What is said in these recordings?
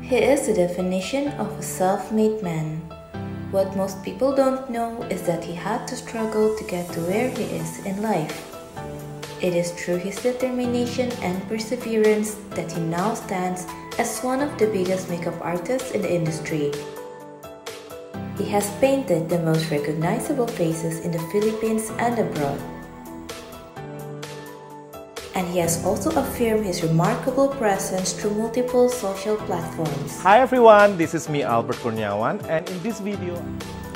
He is the definition of a self-made man. What most people don't know is that he had to struggle to get to where he is in life. It is through his determination and perseverance that he now stands as one of the biggest makeup artists in the industry. He has painted the most recognizable faces in the Philippines and abroad. And he has also affirmed his remarkable presence through multiple social platforms. Hi everyone, this is me Albert Kurniawan, and in this video,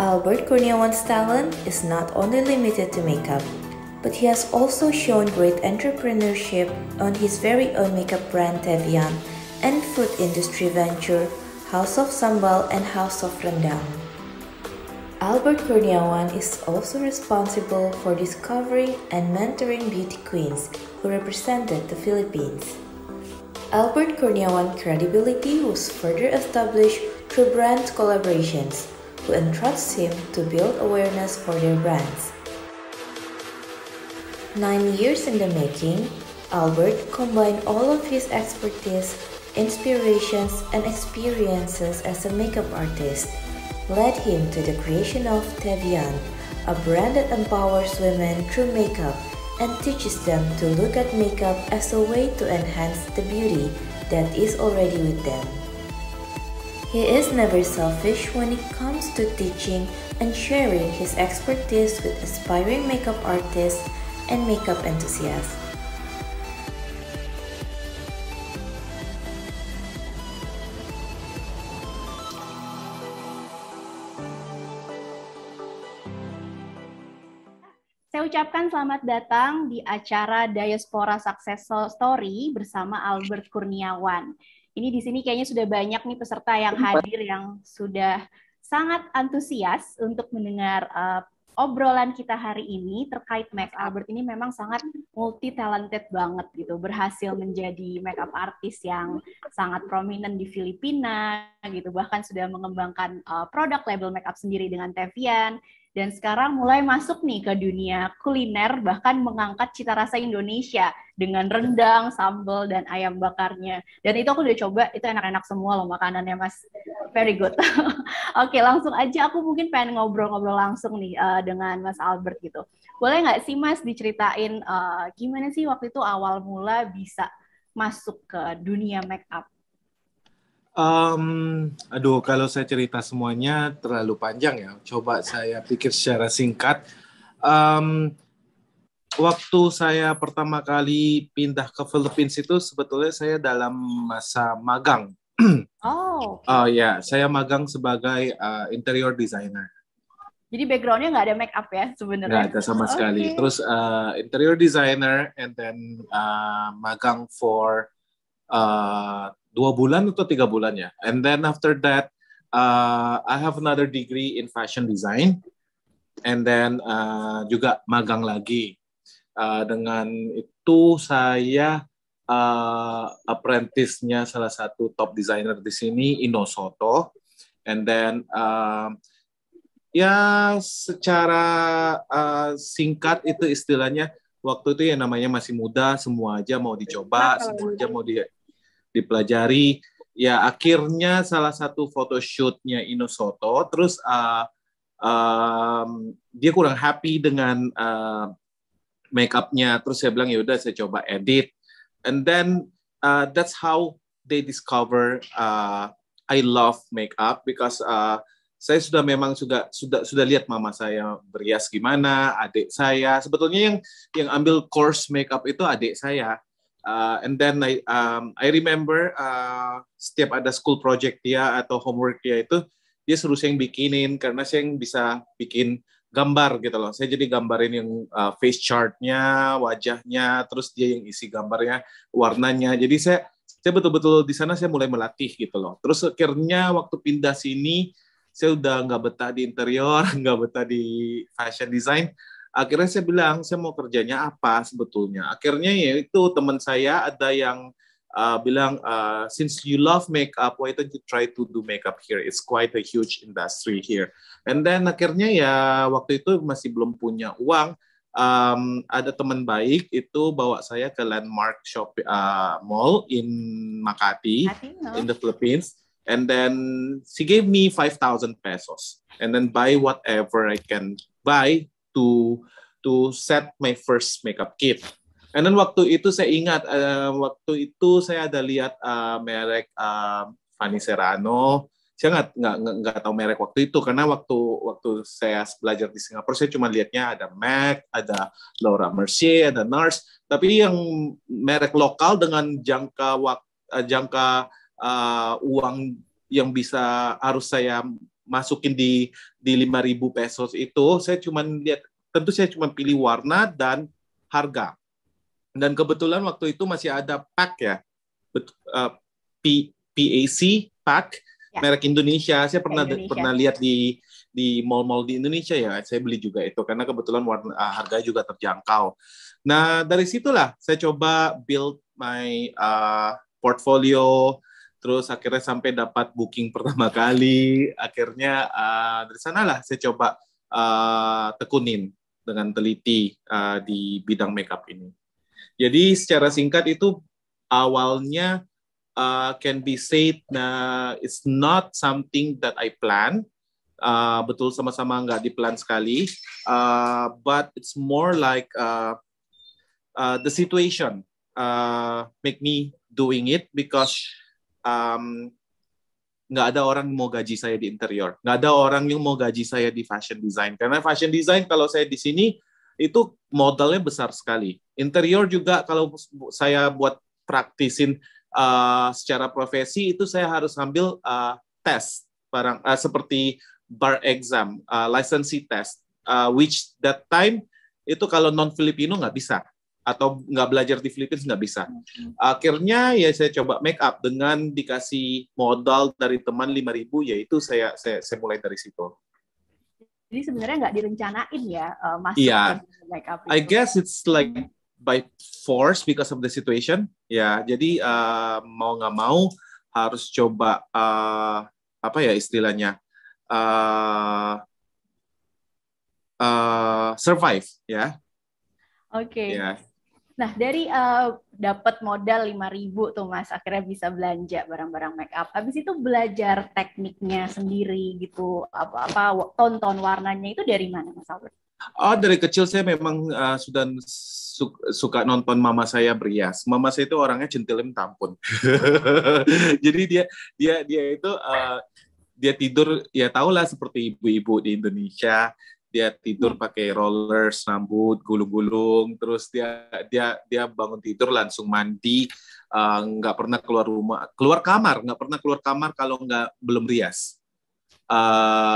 Albert Kurniawan's talent is not only limited to makeup, but he has also shown great entrepreneurship on his very own makeup brand Tevian and food industry venture House of Sambal and House of Rendang. Albert Kurniawan is also responsible for discovering and mentoring beauty queens who represented the Philippines. Albert Kurniawan's credibility was further established through brand collaborations, who entrust him to build awareness for their brands. 9 years in the making, Albert combined all of his expertise, inspirations, and experiences as a makeup artist, led him to the creation of Tevian, a brand that empowers women through makeup and teaches them to look at makeup as a way to enhance the beauty that is already with them. He is never selfish when it comes to teaching and sharing his expertise with aspiring makeup artists and makeup enthusiasts. Saya ucapkan selamat datang di acara Diaspora Success Story bersama Albert Kurniawan. Ini di sini kayaknya sudah banyak nih peserta yang hadir yang sudah sangat antusias untuk mendengar obrolan kita hari ini terkait make up. Albert ini memang sangat multi talented banget gitu, berhasil menjadi makeup artist yang sangat prominent di Filipina gitu, bahkan sudah mengembangkan produk label makeup sendiri dengan Tevian. Dan sekarang mulai masuk nih ke dunia kuliner, bahkan mengangkat cita rasa Indonesia dengan rendang, sambal, dan ayam bakarnya. Dan itu aku udah coba, itu enak-enak semua loh makanannya, Mas. Very good. Oke, langsung aja aku mungkin pengen ngobrol-ngobrol langsung nih dengan Mas Albert gitu. Boleh nggak sih Mas diceritain gimana sih waktu itu awal mula bisa masuk ke dunia make up? Kalau saya cerita semuanya terlalu panjang ya. Coba saya pikir secara singkat. Waktu saya pertama kali pindah ke Philippines itu sebetulnya saya dalam masa magang. Ya, saya magang sebagai interior designer. Jadi background-nya nggak ada make up ya sebenarnya? Nggak ada sama sekali. Terus interior designer and then magang for 2 bulan atau 3 bulan ya. And then after that, I have another degree in fashion design. And then juga magang lagi. Dengan itu saya apprentice-nya salah satu top designer di sini, Inosoto. And then ya secara singkat itu istilahnya waktu itu ya namanya masih muda, semua aja mau dicoba, semua aja mau dipelajari. Ya akhirnya salah satu photoshootnya Inosoto, terus dia kurang happy dengan make up-nya, terus saya bilang ya udah saya coba edit, and then that's how they discover I love make up because saya sudah memang sudah lihat mama saya berias gimana, adik saya sebetulnya yang ambil course make up itu adik saya. And then I remember setiap ada school project dia atau homework dia itu dia suruh saya yang bikinin karena saya yang bisa bikin gambar gitu loh. Saya jadi gambarin yang face chartnya, wajahnya, terus dia yang isi gambarnya, warnanya. Jadi saya betul-betul di sana saya mulai melatih gitu loh. Terus akhirnya waktu pindah sini saya udah nggak betah di interior, nggak betah di fashion design. Akhirnya saya bilang, saya mau kerjanya apa sebetulnya. Akhirnya ya itu teman saya ada yang bilang, since you love makeup, why don't you try to do makeup here? It's quite a huge industry here. And then akhirnya ya waktu itu masih belum punya uang. Ada teman baik itu bawa saya ke Landmark Mall in Makati, in the Philippines. And then she gave me 5,000 pesos. And then buy whatever I can buy to set my first makeup kit. And then waktu itu saya ingat, waktu itu saya ada lihat merek Fanny Serrano. Saya nggak tahu merek waktu itu karena waktu saya belajar di Singapura saya cuma lihatnya ada MAC, ada Laura Mercier, ada NARS. Tapi yang merek lokal dengan jangka uang yang harus saya masukin di 5.000 pesos itu, saya cuma lihat, tentu saya cuma pilih warna dan harga. Dan kebetulan waktu itu masih ada pack ya, PAC pack ya. Merek Indonesia. Saya pernah lihat di mall-mall di Indonesia ya. Saya beli juga itu karena kebetulan harga juga terjangkau. Nah dari situlah saya coba build my portfolio. Terus akhirnya sampai dapat booking pertama kali. Akhirnya dari sanalah saya coba tekunin dengan teliti di bidang makeup ini. Jadi secara singkat itu awalnya can be said it's not something that I plan. Betul sama-sama nggak di-plan sekali. But it's more like the situation make me doing it because nggak ada orang yang mau gaji saya di interior. Nggak ada orang yang mau gaji saya di fashion design. Karena fashion design kalau saya di sini itu modalnya besar sekali. Interior juga kalau saya buat praktisin secara profesi itu saya harus ambil tes seperti bar exam, licensee test, which that time itu kalau non Filipino nggak bisa atau nggak belajar di Philippines nggak bisa. Akhirnya ya saya coba make up dengan dikasih modal dari teman 5.000, yaitu saya mulai dari situ. Jadi sebenarnya nggak direncanain ya masuk ke makeup itu. I guess it's like by force because of the situation. Ya, jadi mau nggak mau harus coba apa ya istilahnya survive ya. Oke. Yeah. Nah, dari dapat modal 5.000 tuh Mas, akhirnya bisa belanja barang-barang make up. Habis itu belajar tekniknya sendiri gitu, apa tonton warnanya itu dari mana Mas Albert? Oh, dari kecil saya memang sudah suka nonton mama saya berias. Mama saya itu orangnya centilem tampun. Jadi dia itu dia tidur ya tahulah seperti ibu-ibu di Indonesia. Dia tidur pakai rollers, rambut gulung-gulung, terus dia bangun tidur langsung mandi, nggak pernah keluar kamar kalau belum rias.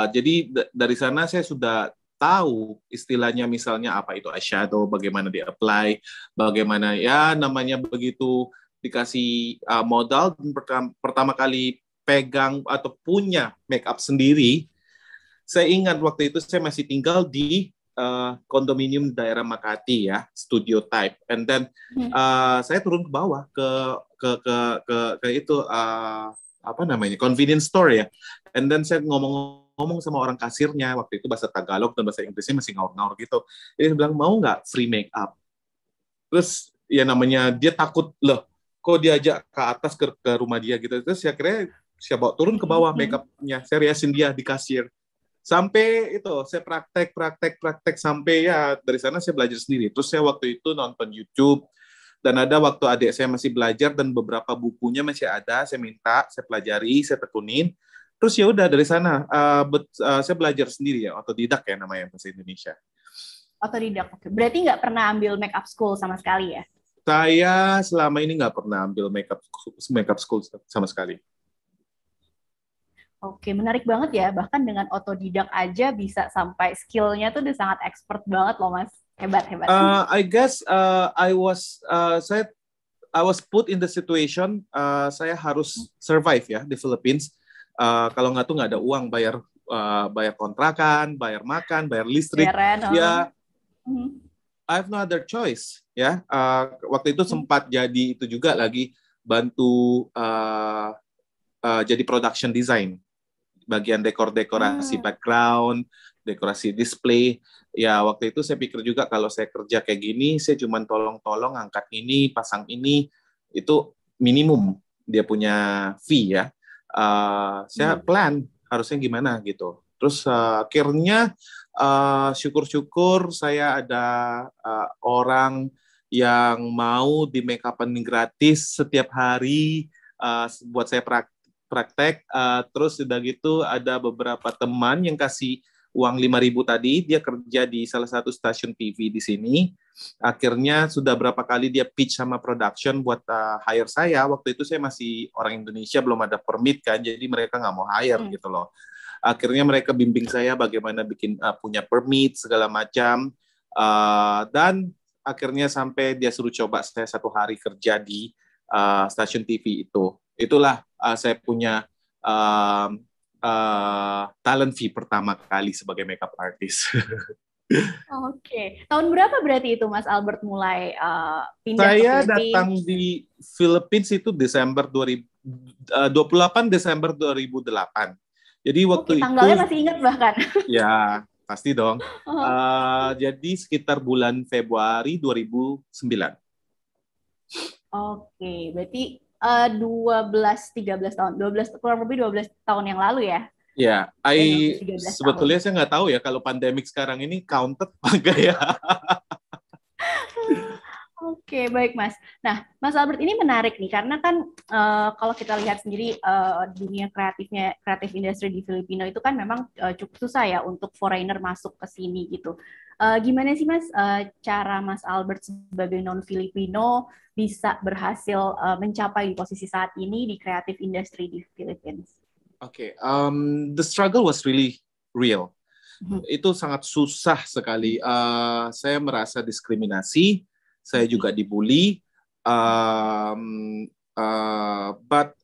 Jadi dari sana saya sudah tahu istilahnya misalnya apa itu eyeshadow, bagaimana di-apply, bagaimana ya namanya begitu dikasih modal pertama kali pegang atau punya make up sendiri. Saya ingat waktu itu saya masih tinggal di kondominium daerah Makati ya, studio type. And then saya turun ke bawah ke itu apa namanya convenience store ya. And then saya ngomong sama orang kasirnya waktu itu bahasa Tagalog dan bahasa Inggrisnya masih ngaur-ngaur gitu. Dia bilang mau nggak free make up. Terus ya namanya dia takut loh, kok diajak ke atas ke rumah dia gitu. Terus saya bawa turun ke bawah make up-nya. Saya riasin dia di kasir. Sampai itu saya praktek sampai ya dari sana saya belajar sendiri. Terus saya waktu itu nonton YouTube dan ada waktu adik saya masih belajar dan beberapa bukunya masih ada, saya minta, saya pelajari, saya tekunin. Terus ya udah dari sana saya belajar sendiri ya, otodidak ya namanya bahasa Indonesia. Otodidak. Berarti nggak pernah ambil makeup school sama sekali ya? Saya selama ini nggak pernah ambil makeup school sama sekali. Oke, menarik banget ya. Bahkan dengan otodidak aja bisa sampai skill-nya tuh udah sangat expert banget loh, Mas. Hebat. I guess I was put in the situation saya harus survive ya di Philippines. Kalau nggak tuh nggak ada uang bayar kontrakan, bayar makan, bayar listrik. Ya, I have no other choice ya. Waktu itu sempat jadi itu juga lagi bantu jadi production design. Bagian dekorasi background, dekorasi display. Ya waktu itu saya pikir juga kalau saya kerja kayak gini, saya cuma tolong angkat ini, pasang ini, itu minimum dia punya fee ya. Saya plan harusnya gimana gitu. Terus akhirnya syukur-syukur saya ada orang yang mau di make upan gratis setiap hari buat saya praktek. Terus udah gitu ada beberapa teman yang kasih uang 5.000 tadi, dia kerja di salah satu stasiun TV di sini. Akhirnya sudah berapa kali dia pitch sama production buat hire saya. Waktu itu saya masih orang Indonesia, belum ada permit kan, jadi mereka nggak mau hire gitu loh. Akhirnya mereka bimbing saya bagaimana bikin punya permit segala macam. Dan akhirnya sampai dia suruh coba saya 1 hari kerja di stasiun TV itu. Itulah saya punya talent fee pertama kali sebagai makeup artist. Oke. Tahun berapa berarti itu Mas Albert mulai pindah ke Saya Filipina? datang di Philippines itu Desember 28 Desember 2008. Jadi waktu tanggalnya itu masih ingat bahkan. ya pasti dong. Jadi sekitar bulan Februari 2009. Oke, berarti 12-13 tahun, kurang lebih 12 tahun yang lalu ya? Ya, sebetulnya saya nggak tahu ya kalau pandemik sekarang ini counted apa enggak ya. Oke, baik Mas. Nah, Mas Albert ini menarik nih karena kan kalau kita lihat sendiri dunia kreatif industri di Filipina itu kan memang cukup susah ya untuk foreigner masuk ke sini gitu. Gimana sih Mas cara Mas Albert sebagai non-Filipino bisa berhasil mencapai di posisi saat ini di kreatif industri di Philippines? Oke, the struggle was really real. Itu sangat susah sekali. Saya merasa diskriminasi, saya juga dibully. But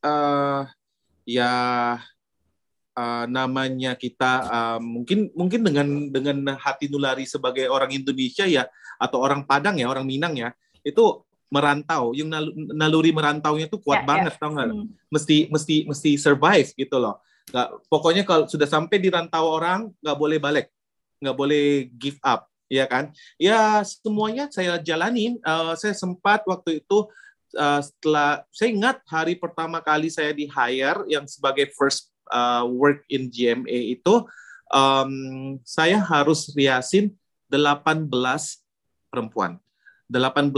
namanya kita mungkin dengan hati nulari sebagai orang Indonesia ya, atau orang Padang ya, orang Minang ya, itu merantau, yang naluri merantaunya tuh kuat banget, tau nggak? Mesti survive gitu loh. Pokoknya kalau sudah sampai di rantau orang, nggak boleh balik, nggak boleh give up, ya kan? Ya semuanya saya jalanin. Saya sempat waktu itu setelah saya ingat hari pertama kali saya di hire yang sebagai first work in GMA itu, saya harus riasin 18 perempuan, 18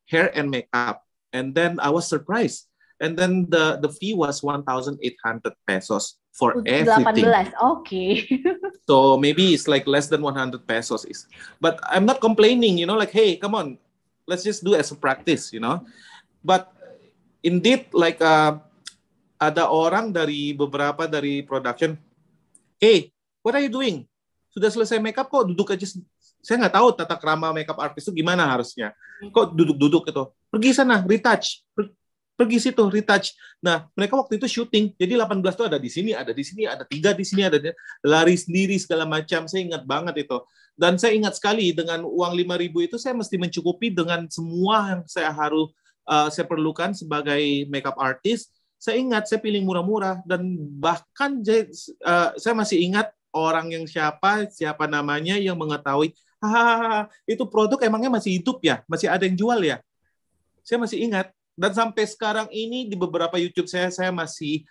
hair and makeup, and then I was surprised, and then the fee was 1,800 pesos for everything. 18, okay. So maybe it's like less than 100 pesos is, but I'm not complaining, like, hey, come on, let's just do as a practice, But indeed, like ada orang beberapa dari production, hey, what are you doing? Sudah selesai makeup kok duduk aja. Saya nggak tahu tata krama makeup artist itu gimana harusnya. Kok duduk-duduk itu? Pergi sana, retouch. Pergi situ, retouch. Nah, mereka waktu itu syuting. Jadi 18 itu ada di sini, ada 3 di sini, ada lari sendiri segala macam. Saya ingat banget itu. Dan saya ingat sekali dengan uang 5.000 itu saya mesti mencukupi dengan semua yang saya perlukan sebagai makeup artist. Saya ingat saya pilih murah-murah, dan bahkan saya masih ingat orang yang siapa namanya yang mengetahui, itu produk emangnya masih hidup ya? Masih ada yang jual ya? Saya masih ingat. Dan sampai sekarang ini di beberapa YouTube saya masih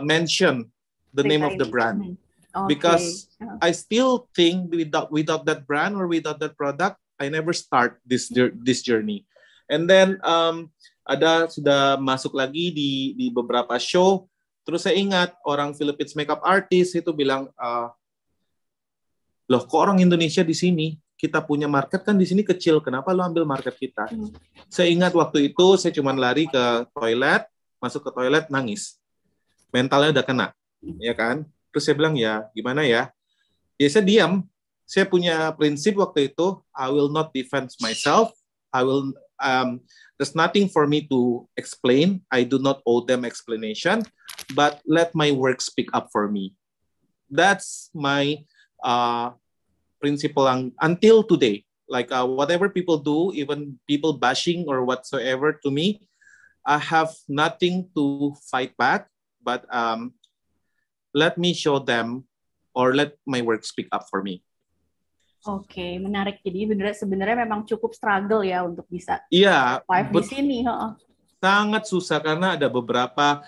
mention the name of the brand. Okay. Because I still think without that brand or without that product, I never start this journey. And then sudah masuk lagi di beberapa show. Terus saya ingat orang Philippines makeup artist itu bilang, loh kok orang Indonesia di sini? Kita punya market kan di sini kecil, kenapa lo ambil market kita? Saya ingat waktu itu saya cuma lari ke toilet, masuk ke toilet nangis. Mentalnya udah kena, ya kan? Terus saya bilang, ya gimana ya? Ya saya diam. Saya punya prinsip waktu itu, I will not defend myself. There's nothing for me to explain. I do not owe them explanation, but let my work speak up for me. That's my principle until today. Like whatever people do, even people bashing or whatsoever to me, I have nothing to fight back, but let me show them or let my work speak up for me. Oke, menarik. Jadi sebenarnya memang cukup struggle ya untuk bisa survive di sini. Sangat susah karena ada beberapa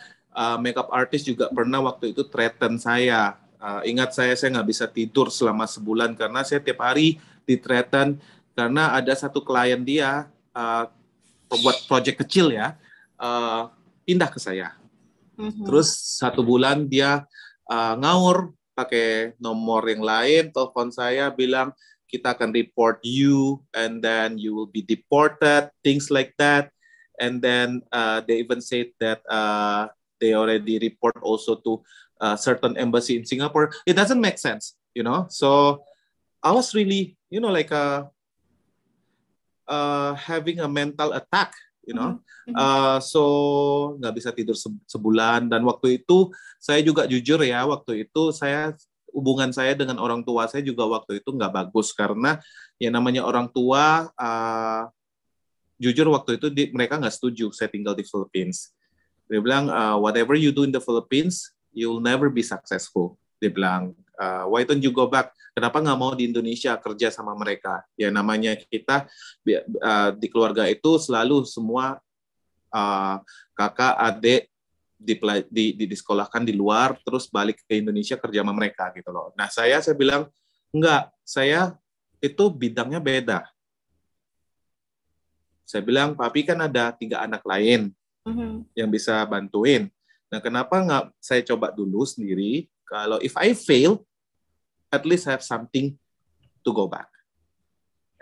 makeup artist juga pernah waktu itu threaten saya. Ingat saya nggak bisa tidur selama sebulan karena saya tiap hari di-threaten karena ada satu klien dia buat project kecil ya, pindah ke saya. Terus 1 bulan dia ngawur pakai nomor yang lain, telepon saya bilang kita akan report you and then you will be deported, things like that. And then they even said that they already report also to certain embassy in Singapore. It doesn't make sense, you know. So I was really, you know, like having a mental attack, you know. So nggak bisa tidur sebulan. Dan waktu itu saya juga jujur ya, waktu itu hubungan saya dengan orang tua saya juga waktu itu nggak bagus karena ya namanya orang tua, jujur waktu itu mereka nggak setuju saya tinggal di Philippines. Dia bilang whatever you do in the Philippines, you'll never be successful. Dia bilang why don't you go back? Kenapa nggak mau di Indonesia kerja sama mereka? Ya namanya kita di keluarga itu selalu semua kakak, adik disekolahkan di luar, terus balik ke Indonesia kerja sama mereka gitu loh. Nah saya bilang enggak, saya itu bidangnya beda. Saya bilang papi kan ada 3 anak lain yang bisa bantuin. Nah kenapa nggak saya coba dulu sendiri? Kalau if I fail, at least I have something to go back.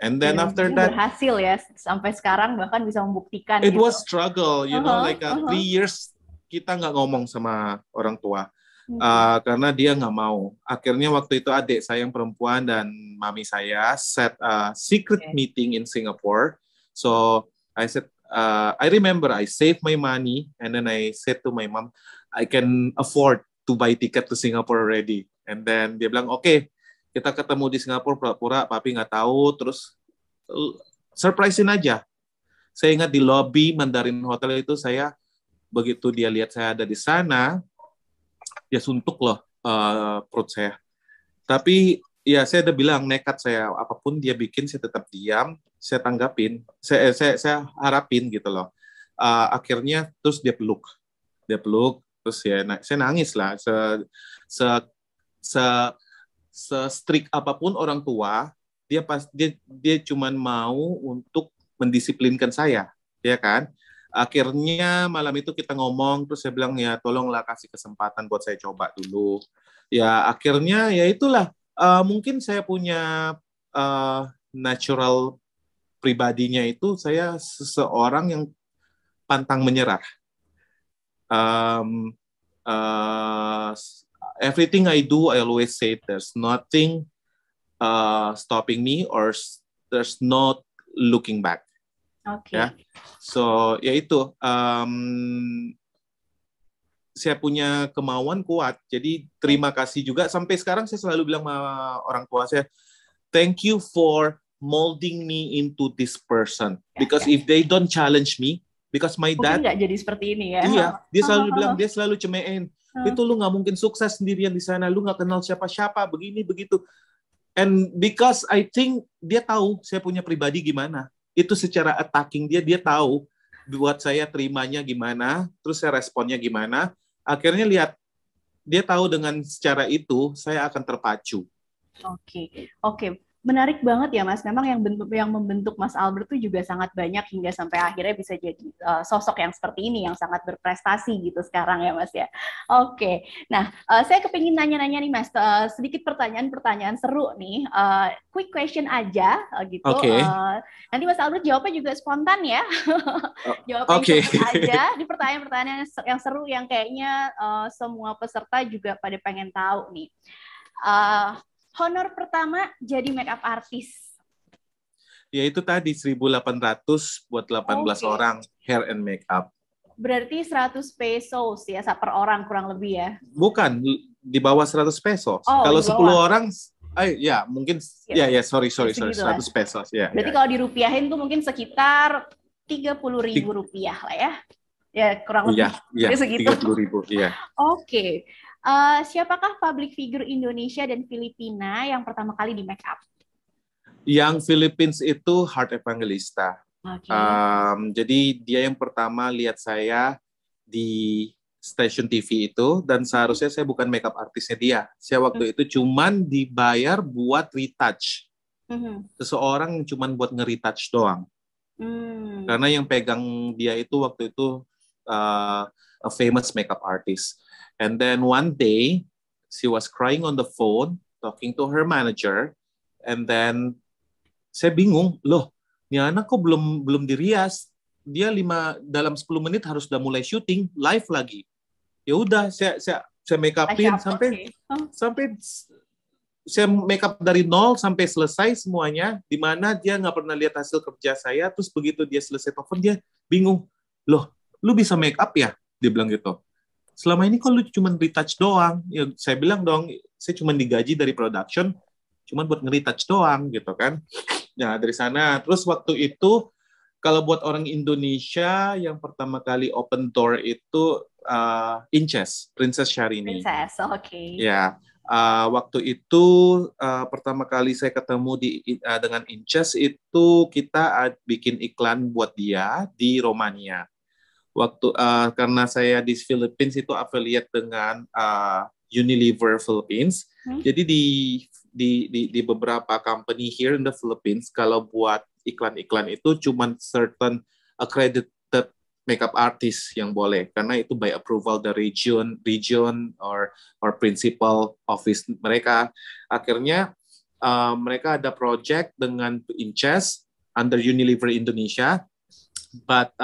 And then after that berhasil ya sampai sekarang bahkan bisa membuktikan. It was struggle, you know, like 3 years kita nggak ngomong sama orang tua karena dia nggak mau. Akhirnya waktu itu adik saya yang perempuan dan mami saya set a secret meeting in Singapore. So I said, I remember I saved my money and then I said to my mom, I can afford to buy ticket to Singapore already. And then dia bilang, okay, kita ketemu di Singapura, pura-pura papi nggak tahu, terus surprisein aja. Saya ingat di lobby Mandarin Hotel itu begitu dia lihat saya ada di sana, dia suntuk loh perut saya. Tapi ya saya udah bilang nekat saya, apapun dia bikin saya tetap diam, saya tanggapin, saya harapin gitu loh. Akhirnya terus dia peluk, terus ya saya nangis lah. Se-strict apapun orang tua, dia cuman mau untuk mendisiplinkan saya, ya kan? Akhirnya malam itu kita ngomong, terus saya bilang ya tolonglah kasih kesempatan buat saya coba dulu. Ya akhirnya ya itulah, mungkin saya punya natural pribadinya itu saya seseorang yang pantang menyerah. Everything I do, I always say there's nothing stopping me or there's not looking back. Okay. Ya, so ya itu saya punya kemauan kuat. Jadi terima kasih juga sampai sekarang saya selalu bilang sama orang tua saya, thank you for molding me into this person. Because if they don't challenge me, because my dad nggak jadi seperti ini ya. Iya, dia selalu bilang, dia selalu cemein. Itu lu nggak mungkin sukses sendirian di sana, lu nggak kenal siapa-siapa, begini begitu. And because I think dia tahu saya punya pribadi gimana. Itu secara attacking dia tahu buat saya terimanya gimana, terus saya responnya gimana. Akhirnya lihat, dia tahu dengan secara itu saya akan terpacu. Oke. Menarik banget ya Mas. Memang yang membentuk Mas Albert itu juga sangat banyak hingga sampai akhirnya bisa jadi sosok yang seperti ini yang sangat berprestasi gitu sekarang ya Mas ya. Oke. Nah, saya kepingin nanya-nanya nih Mas, sedikit pertanyaan-pertanyaan seru nih. Quick question aja gitu. Okay. Nanti Mas Albert jawabnya juga spontan ya. Jawabnya aja di pertanyaan-pertanyaan yang seru yang kayaknya semua peserta juga pada pengen tahu nih. Honor pertama jadi makeup artist. Ya itu tadi 1.800 buat 18 orang hair and makeup. Berarti 100 pesos ya per orang kurang lebih ya? Bukan, di bawah 100 pesos. Kalau 10 orang, ya mungkin, sorry, 100 pesos. Ya, berarti kalau dirupiahin tuh mungkin sekitar 30.000 rupiah lah ya? Ya kurang lebih segitu. 30.000, iya. Oke. Siapakah public figure Indonesia dan Filipina yang pertama kali di make up? Yang Philippines itu Heart Evangelista. Jadi dia yang pertama lihat saya di stasiun TV itu, dan seharusnya saya bukan makeup artisnya dia. Saya waktu itu cuman dibayar buat retouch. Seseorang yang cuman buat nge-retouch doang. Karena yang pegang dia itu waktu itu a famous makeup artist. And then one day, she was crying on the phone, talking to her manager, and then saya bingung, loh, ini anak kok belum dirias? Dia dalam 10 menit harus udah mulai syuting live lagi. Ya udah, saya make upin sampai saya make up dari nol sampai selesai semuanya, di mana dia nggak pernah lihat hasil kerja saya. Terus begitu dia selesai telepon, dia bingung, loh, lu bisa make up ya? Dia bilang gitu. Selama ini kok lu cuma retouch doang? Ya, saya bilang dong, saya cuma digaji dari production, cuma buat nge-retouch doang gitu kan. Nah dari sana, terus waktu itu kalau buat orang Indonesia yang pertama kali open door itu Inces, Princess Syahrini. Princess, oke. Ya, waktu itu pertama kali saya ketemu dengan Inces itu kita bikin iklan buat dia di Romania. Waktu karena saya di Philippines itu affiliate dengan Unilever Philippines. Jadi di beberapa company here in the Philippines, kalau buat iklan-iklan itu cuma certain accredited makeup artist yang boleh, karena itu by approval the region or principal office mereka. Akhirnya mereka ada project dengan Inces under Unilever Indonesia, but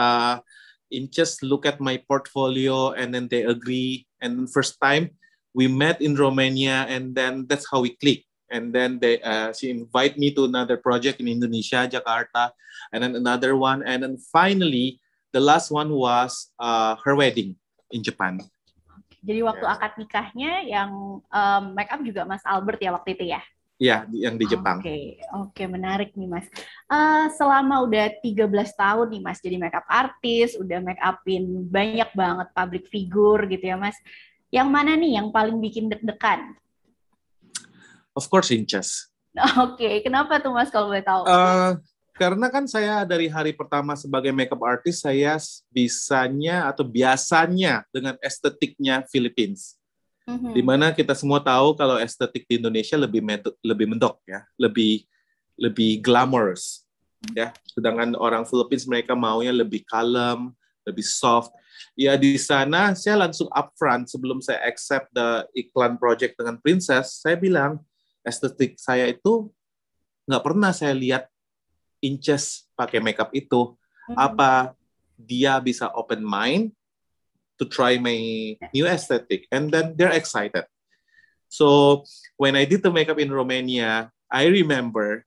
Inces look at my portfolio and then they agree, and first time we met in Romania, and then that's how we click. And then she invite me to another project in Indonesia, Jakarta, and then another one, and then finally the last one was her wedding in Japan. Jadi waktu akad nikahnya yang make up juga Mas Albert ya waktu itu ya? Iya, yang di Jepang. Oke, menarik nih Mas. Selama udah 13 tahun nih Mas jadi makeup artist, udah make upin banyak banget public figure gitu ya Mas. Yang mana nih yang paling bikin deg-degan? Of course Inces. Oke, kenapa tuh Mas kalau boleh tahu? Karena kan saya dari hari pertama sebagai makeup artist, saya biasanya dengan estetiknya Philippines. Dimana kita semua tahu kalau estetik di Indonesia lebih mendok ya, lebih glamorous ya. Sedangkan orang Philippines mereka maunya lebih kalem, lebih soft. Ya di sana saya langsung upfront sebelum saya accept the iklan project dengan Princess, saya bilang estetik saya itu nggak pernah saya lihat Inces pakai makeup itu. Apa dia bisa open mind to try my new aesthetic, and then they're excited. So when I did the makeup in Romania, I remember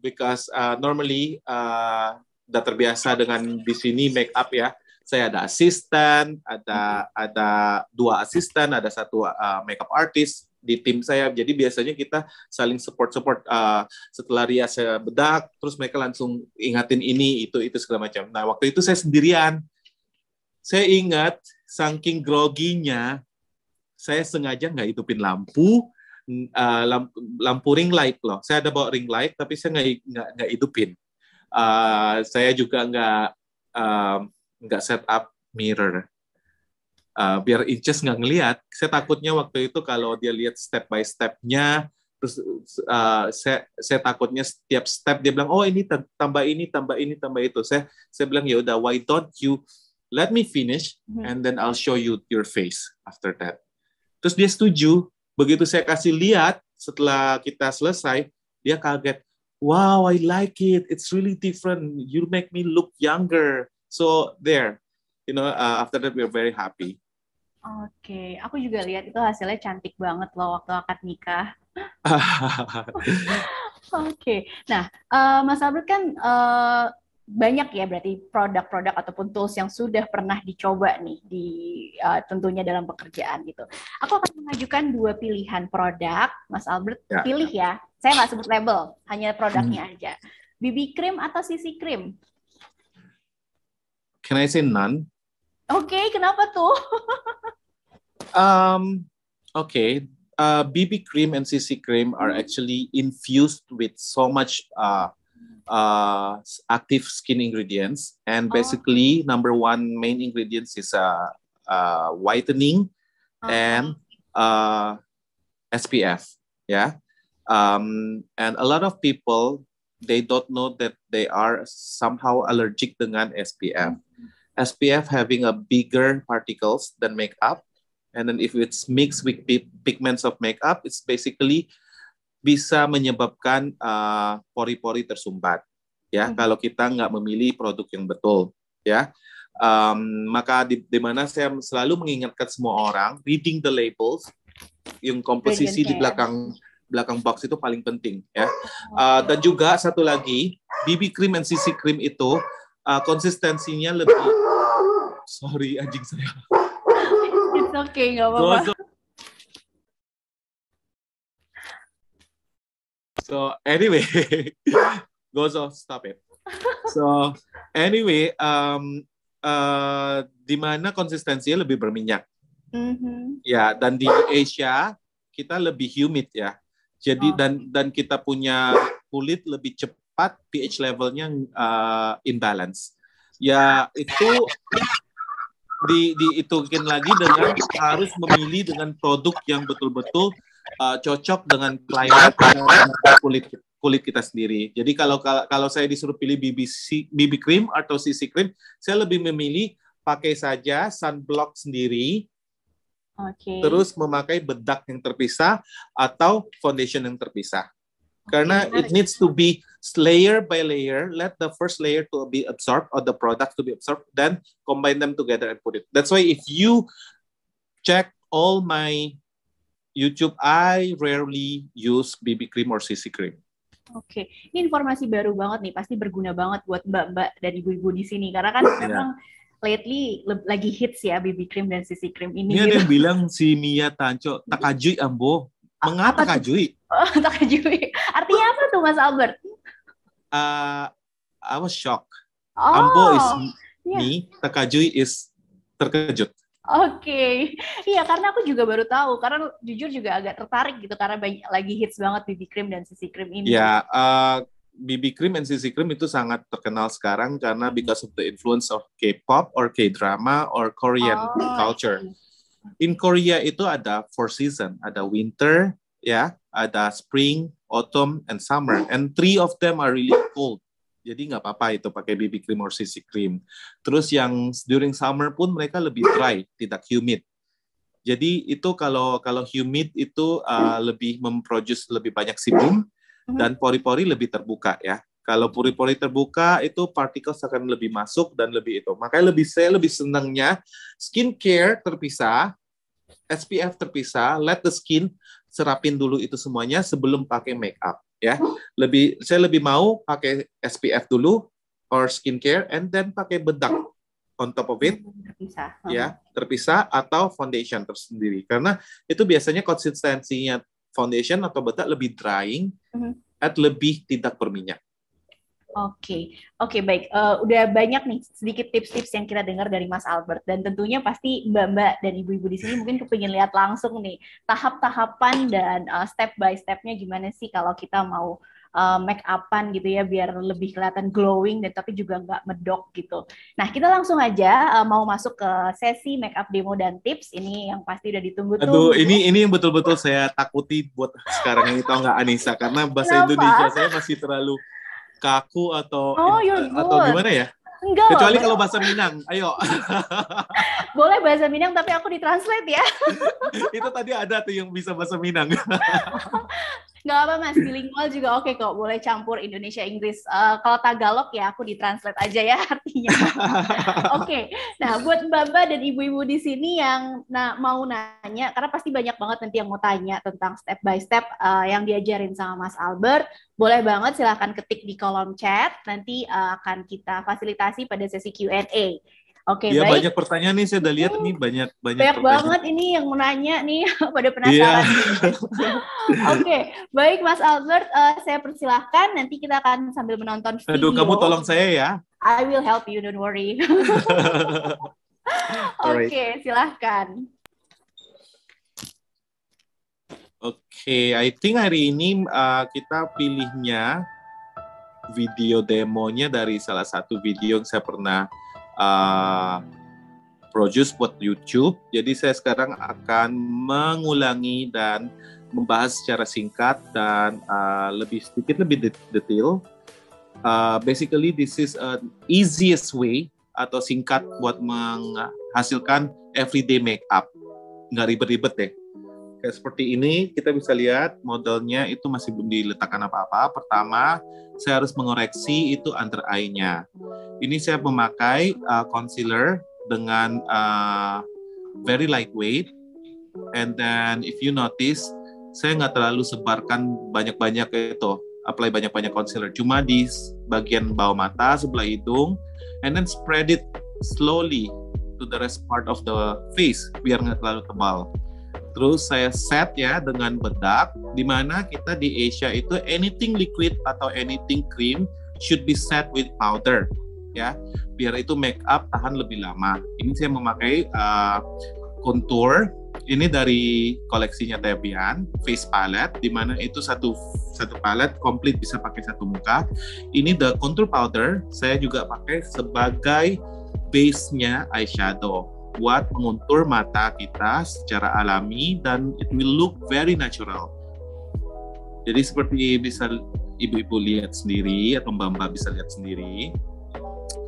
because normally udah terbiasa dengan di sini make up ya. Saya ada asisten, ada 2 asisten, ada 1 makeup artist di tim saya. Jadi biasanya kita saling support. Setelah rias saya bedak, terus mereka langsung ingatin ini, itu segala macam. Nah waktu itu saya sendirian. Saya ingat saking groginya, saya sengaja nggak hidupin lampu ring light loh. Saya ada bawa ring light, tapi saya nggak hidupin. Saya juga nggak set up mirror. Biar Inces nggak ngelihat. Saya takutnya waktu itu kalau dia lihat step by step-nya, terus saya takutnya setiap step dia bilang, oh ini tambah itu. Saya bilang ya udah, why don't you let me finish and then I'll show you your face after that. Terus dia setuju. Begitu saya kasih lihat setelah kita selesai, dia kaget. Wow, I like it. It's really different. You make me look younger. So there, after that we're very happy. Oke, aku juga lihat itu hasilnya cantik banget loh waktu akad nikah. Oke, nah Mas Albert kan banyak ya berarti produk-produk ataupun tools yang sudah pernah dicoba nih tentunya dalam pekerjaan gitu. Aku akan mengajukan 2 pilihan produk, Mas Albert pilih ya. Saya nggak sebut label, hanya produknya aja. BB cream atau CC cream? Can I say none? Oke, kenapa tuh? Okay. BB cream and CC cream are actually infused with so much active skin ingredients, and basically number 1 main ingredients is whitening and SPF. Yeah, and a lot of people they don't know that they are somehow allergic dengan SPF. SPF having a bigger particles than makeup, and then if it's mixed with pigments of makeup, it's basically bisa menyebabkan pori-pori tersumbat. Ya, kalau kita nggak memilih produk yang betul. Ya, maka di mana saya selalu mengingatkan semua orang, reading the labels, yang komposisi di belakang box itu paling penting. Ya, dan juga satu lagi, BB cream and CC cream itu konsistensinya lebih. Sorry, anjing saya. It's okay, nggak apa-apa. So anyway, Gozo, stop it. So anyway, di mana konsistensinya lebih berminyak. Ya, dan di Asia kita lebih humid ya. Jadi dan kita punya kulit lebih cepat pH levelnya imbalance. Ya itu dihitungin lagi dengan harus memilih dengan produk yang betul-betul cocok dengan climate kulit kita sendiri. Jadi kalau saya disuruh pilih BB cream atau CC cream, saya lebih memilih pakai saja sunblock sendiri. Terus memakai bedak yang terpisah atau foundation yang terpisah. Karena it needs to be layer by layer. Let the first layer to be absorbed or the product to be absorbed, then combine them together and put it. That's why if you check all my YouTube, I rarely use BB cream or CC cream. Oke, ini informasi baru banget nih, pasti berguna banget buat mbak-mbak dan ibu-ibu di sini. Karena kan memang lately lagi hits ya BB cream dan CC cream ini. Ini ada yang bilang si Mia Tanco, takajui ambo. Mengapa takajui? Takajui. Artinya apa tuh Mas Albert? I was shocked. Ambo is me, takajui is terkejut. Oke. Iya, karena aku juga baru tahu. Karena jujur juga agak tertarik gitu. Karena lagi hits banget BB cream dan CC cream ini. Ya, BB cream and CC cream itu sangat terkenal sekarang karena because of the influence of K-pop or K-drama or Korean culture. In Korea itu ada 4 season. Ada winter, ya, ada spring, autumn, and summer. And 3 of them are really cold. Jadi nggak apa-apa itu pakai BB cream or CC cream. Terus yang during summer pun mereka lebih dry, tidak humid. Jadi itu kalau humid itu lebih memproduce lebih banyak sebum dan pori-pori lebih terbuka ya. Kalau pori-pori terbuka itu particles akan lebih masuk dan lebih itu. Makanya saya lebih senangnya skincare terpisah, SPF terpisah, let the skin serapin dulu itu semuanya sebelum pakai make up. Ya, saya lebih mau pakai SPF dulu or skincare and then pakai bedak on top of it, terpisah atau foundation tersendiri. Karena itu biasanya konsistensinya foundation atau bedak lebih drying, at lebih tidak berminyak. Oke, baik. Udah banyak nih sedikit tips-tips yang kita dengar dari Mas Albert, dan tentunya pasti mbak-mbak dan ibu-ibu di sini mungkin kepingin lihat langsung nih tahap-tahapan dan step by step-nya gimana sih kalau kita mau make up-an gitu ya biar lebih kelihatan glowing dan tapi juga nggak medok gitu. Nah, kita langsung aja mau masuk ke sesi make up demo dan tips ini yang pasti udah ditunggu-tunggu. Aduh, ini yang betul-betul saya takuti buat sekarang ini, tau nggak Anissa, karena bahasa Indonesia saya masih terlalu kaku atau gimana ya? Enggak. Kecuali kalau bahasa Minang, ayo. Boleh bahasa Minang tapi aku ditranslate ya. Itu tadi ada tuh yang bisa bahasa Minang. Nggak apa Mas, bilingual juga oke kok, boleh campur Indonesia Inggris. Kalau Tagalog ya aku ditranslate aja ya artinya. Oke. Nah, buat mbak-mbak dan ibu-ibu di sini yang mau nanya, karena pasti banyak banget nanti yang mau tanya tentang step by step yang diajarin sama Mas Albert, boleh banget silahkan ketik di kolom chat, nanti akan kita fasilitasi pada sesi Q&A. Oke, ya, baik. banyak pertanyaan nih, saya udah lihat nih banyak banget ini yang mau nanya nih, pada penasaran. Oke, baik Mas Albert, saya persilahkan, nanti kita akan sambil menonton video. Aduh, kamu tolong saya ya. I will help you, don't worry. Oke, silahkan. Oke, I think hari ini kita pilihnya video demonya dari salah satu video yang saya pernah produce buat YouTube. Jadi saya sekarang akan mengulangi dan membahas secara singkat dan sedikit lebih detail. Basically, this is an easiest way atau singkat buat menghasilkan everyday makeup. Nggak ribet-ribet deh. Kayak seperti ini, kita bisa lihat modelnya itu masih belum diletakkan apa-apa. Pertama, saya harus mengoreksi itu under eye-nya. Ini saya memakai concealer dengan very lightweight. And then if you notice, saya nggak terlalu sebarkan banyak-banyak itu, apply banyak-banyak concealer. Cuma di bagian bawah mata, sebelah hidung, and then spread it slowly to the rest part of the face, biar nggak terlalu tebal. Terus saya set ya dengan bedak, di mana kita di Asia itu anything liquid atau anything cream should be set with powder, ya, biar itu make up tahan lebih lama. Ini saya memakai contour, ini dari koleksinya Tevian, face palette, di mana itu satu palette komplit bisa pakai satu muka. Ini the contour powder, saya juga pakai sebagai base-nya eyeshadow buat mengontur mata kita secara alami dan it will look very natural. Jadi seperti bisa ibu-ibu lihat sendiri atau mbak-mbak bisa lihat sendiri,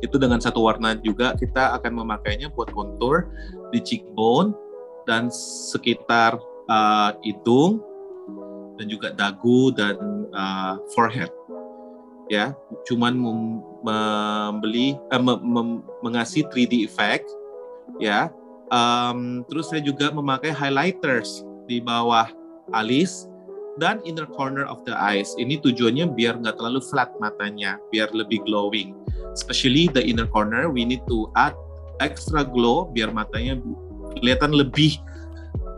itu dengan satu warna juga kita akan memakainya buat kontur di cheekbone dan sekitar hidung dan juga dagu dan forehead. Ya, cuman mengasih 3D effect. Ya, terus saya juga memakai highlighters di bawah alis dan inner corner of the eyes. Ini tujuannya biar nggak terlalu flat matanya, biar lebih glowing. Especially the inner corner, we need to add extra glow biar matanya kelihatan lebih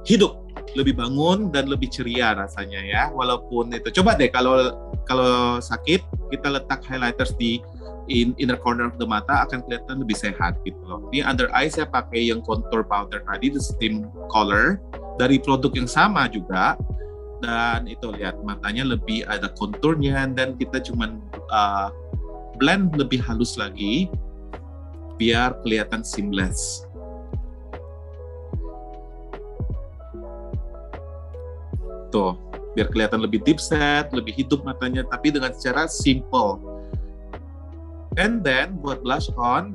hidup, lebih bangun dan lebih ceria rasanya ya. Walaupun itu, coba deh kalau sakit kita letak highlighters di inner corner of the mata akan kelihatan lebih sehat gitu loh. Ini under eye saya pakai yang contour powder tadi, the same color dari produk yang sama juga, dan itu lihat matanya lebih ada konturnya dan kita cuman blend lebih halus lagi biar kelihatan seamless. Tuh, biar kelihatan lebih deep set, lebih hidup matanya, tapi dengan secara simple. And then buat blush on,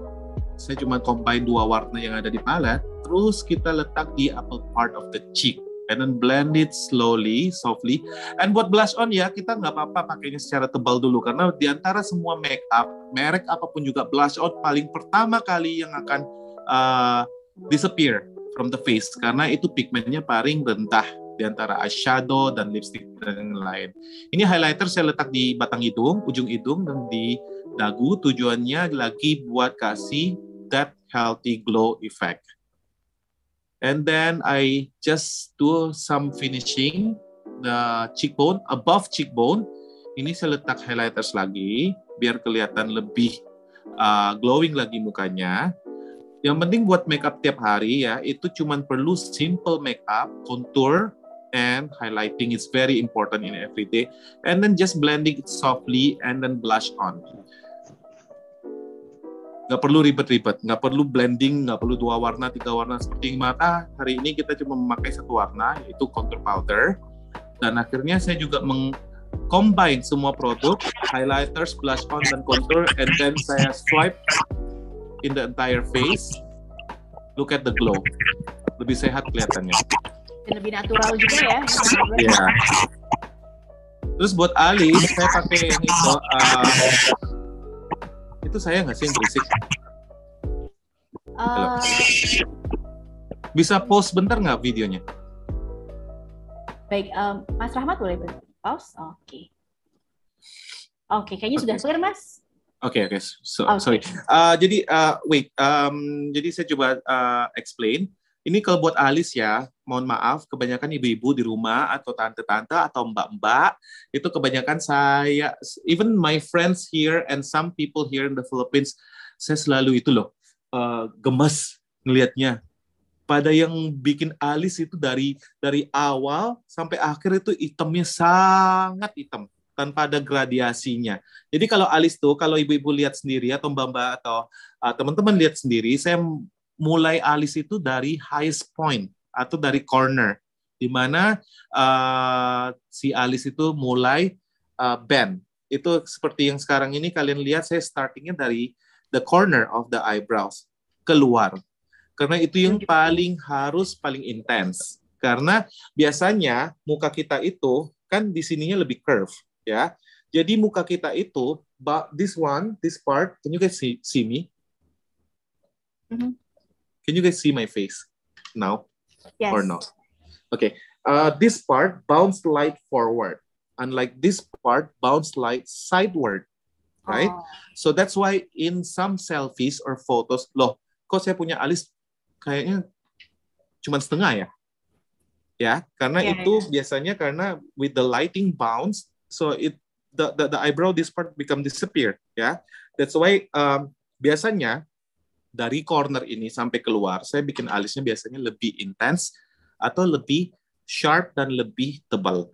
saya cuma combine dua warna yang ada di palette, terus kita letak di upper part of the cheek, and then blend it slowly, softly. And buat blush on ya, kita nggak apa-apa pakainya secara tebal dulu, karena di antara semua makeup, merek apapun juga blush on paling pertama kali yang akan disappear from the face, karena itu pigmentnya paling rendah di antara eyeshadow dan lipstick dan lain. Ini highlighter saya letak di batang hidung, ujung hidung, dan di dagu. Tujuannya lagi buat kasih that healthy glow effect. And then I just do some finishing the cheekbone, above cheekbone. Ini saya letak highlighters lagi biar kelihatan lebih glowing lagi mukanya. Yang penting buat makeup tiap hari ya, itu cuman perlu simple makeup, contour, and highlighting is very important in every day. And then just blending it softly and then blush on. Nggak perlu ribet-ribet, nggak perlu blending, nggak perlu 2 warna, 3 warna seperti mata. Hari ini kita cuma memakai 1 warna, yaitu contour powder. Dan akhirnya saya juga combine semua produk, highlighters, blush on, dan contour, and then saya swipe in the entire face. Look at the glow. Lebih sehat kelihatannya. Dan lebih natural juga ya. Iya. Terus buat alis, saya pakai yang itu saya nggak sih yang berisik? Bisa pause bentar nggak videonya? Baik, Mas Rahmat boleh pause? Oke. Oke, kayaknya sudah clear, Mas. Oke. Sorry. Jadi saya coba explain. Ini kalau buat alis ya, mohon maaf, kebanyakan ibu-ibu di rumah atau tante-tante atau mbak-mbak, itu kebanyakan saya, even my friends here and some people here in the Philippines, saya selalu itu loh, gemes ngelihatnya. Pada yang bikin alis itu dari awal sampai akhir itu hitamnya sangat hitam, tanpa ada gradiasinya. Jadi kalau alis tuh, kalau ibu-ibu lihat sendiri atau mbak-mbak atau teman-teman lihat sendiri, saya mulai alis itu dari highest point atau dari corner, di mana si alis itu mulai bend. Itu seperti yang sekarang ini kalian lihat, saya startingnya dari the corner of the eyebrows, keluar. Karena itu yang paling intens. Karena biasanya muka kita itu kan di sininya lebih curve, ya. Jadi muka kita itu, this part, can you guys see me? Can you guys see my face now? Yes. Or not? Okay. This part bounce light forward. Unlike this part, bounce light sideward. Right? So that's why in some selfies or photos, loh, kok saya punya alis kayaknya cuma setengah ya? Ya, karena itu biasanya karena with the lighting bounce, so the eyebrow, this part become disappear. Ya, that's why biasanya dari corner ini sampai keluar, saya bikin alisnya biasanya lebih intens atau lebih sharp dan lebih tebal.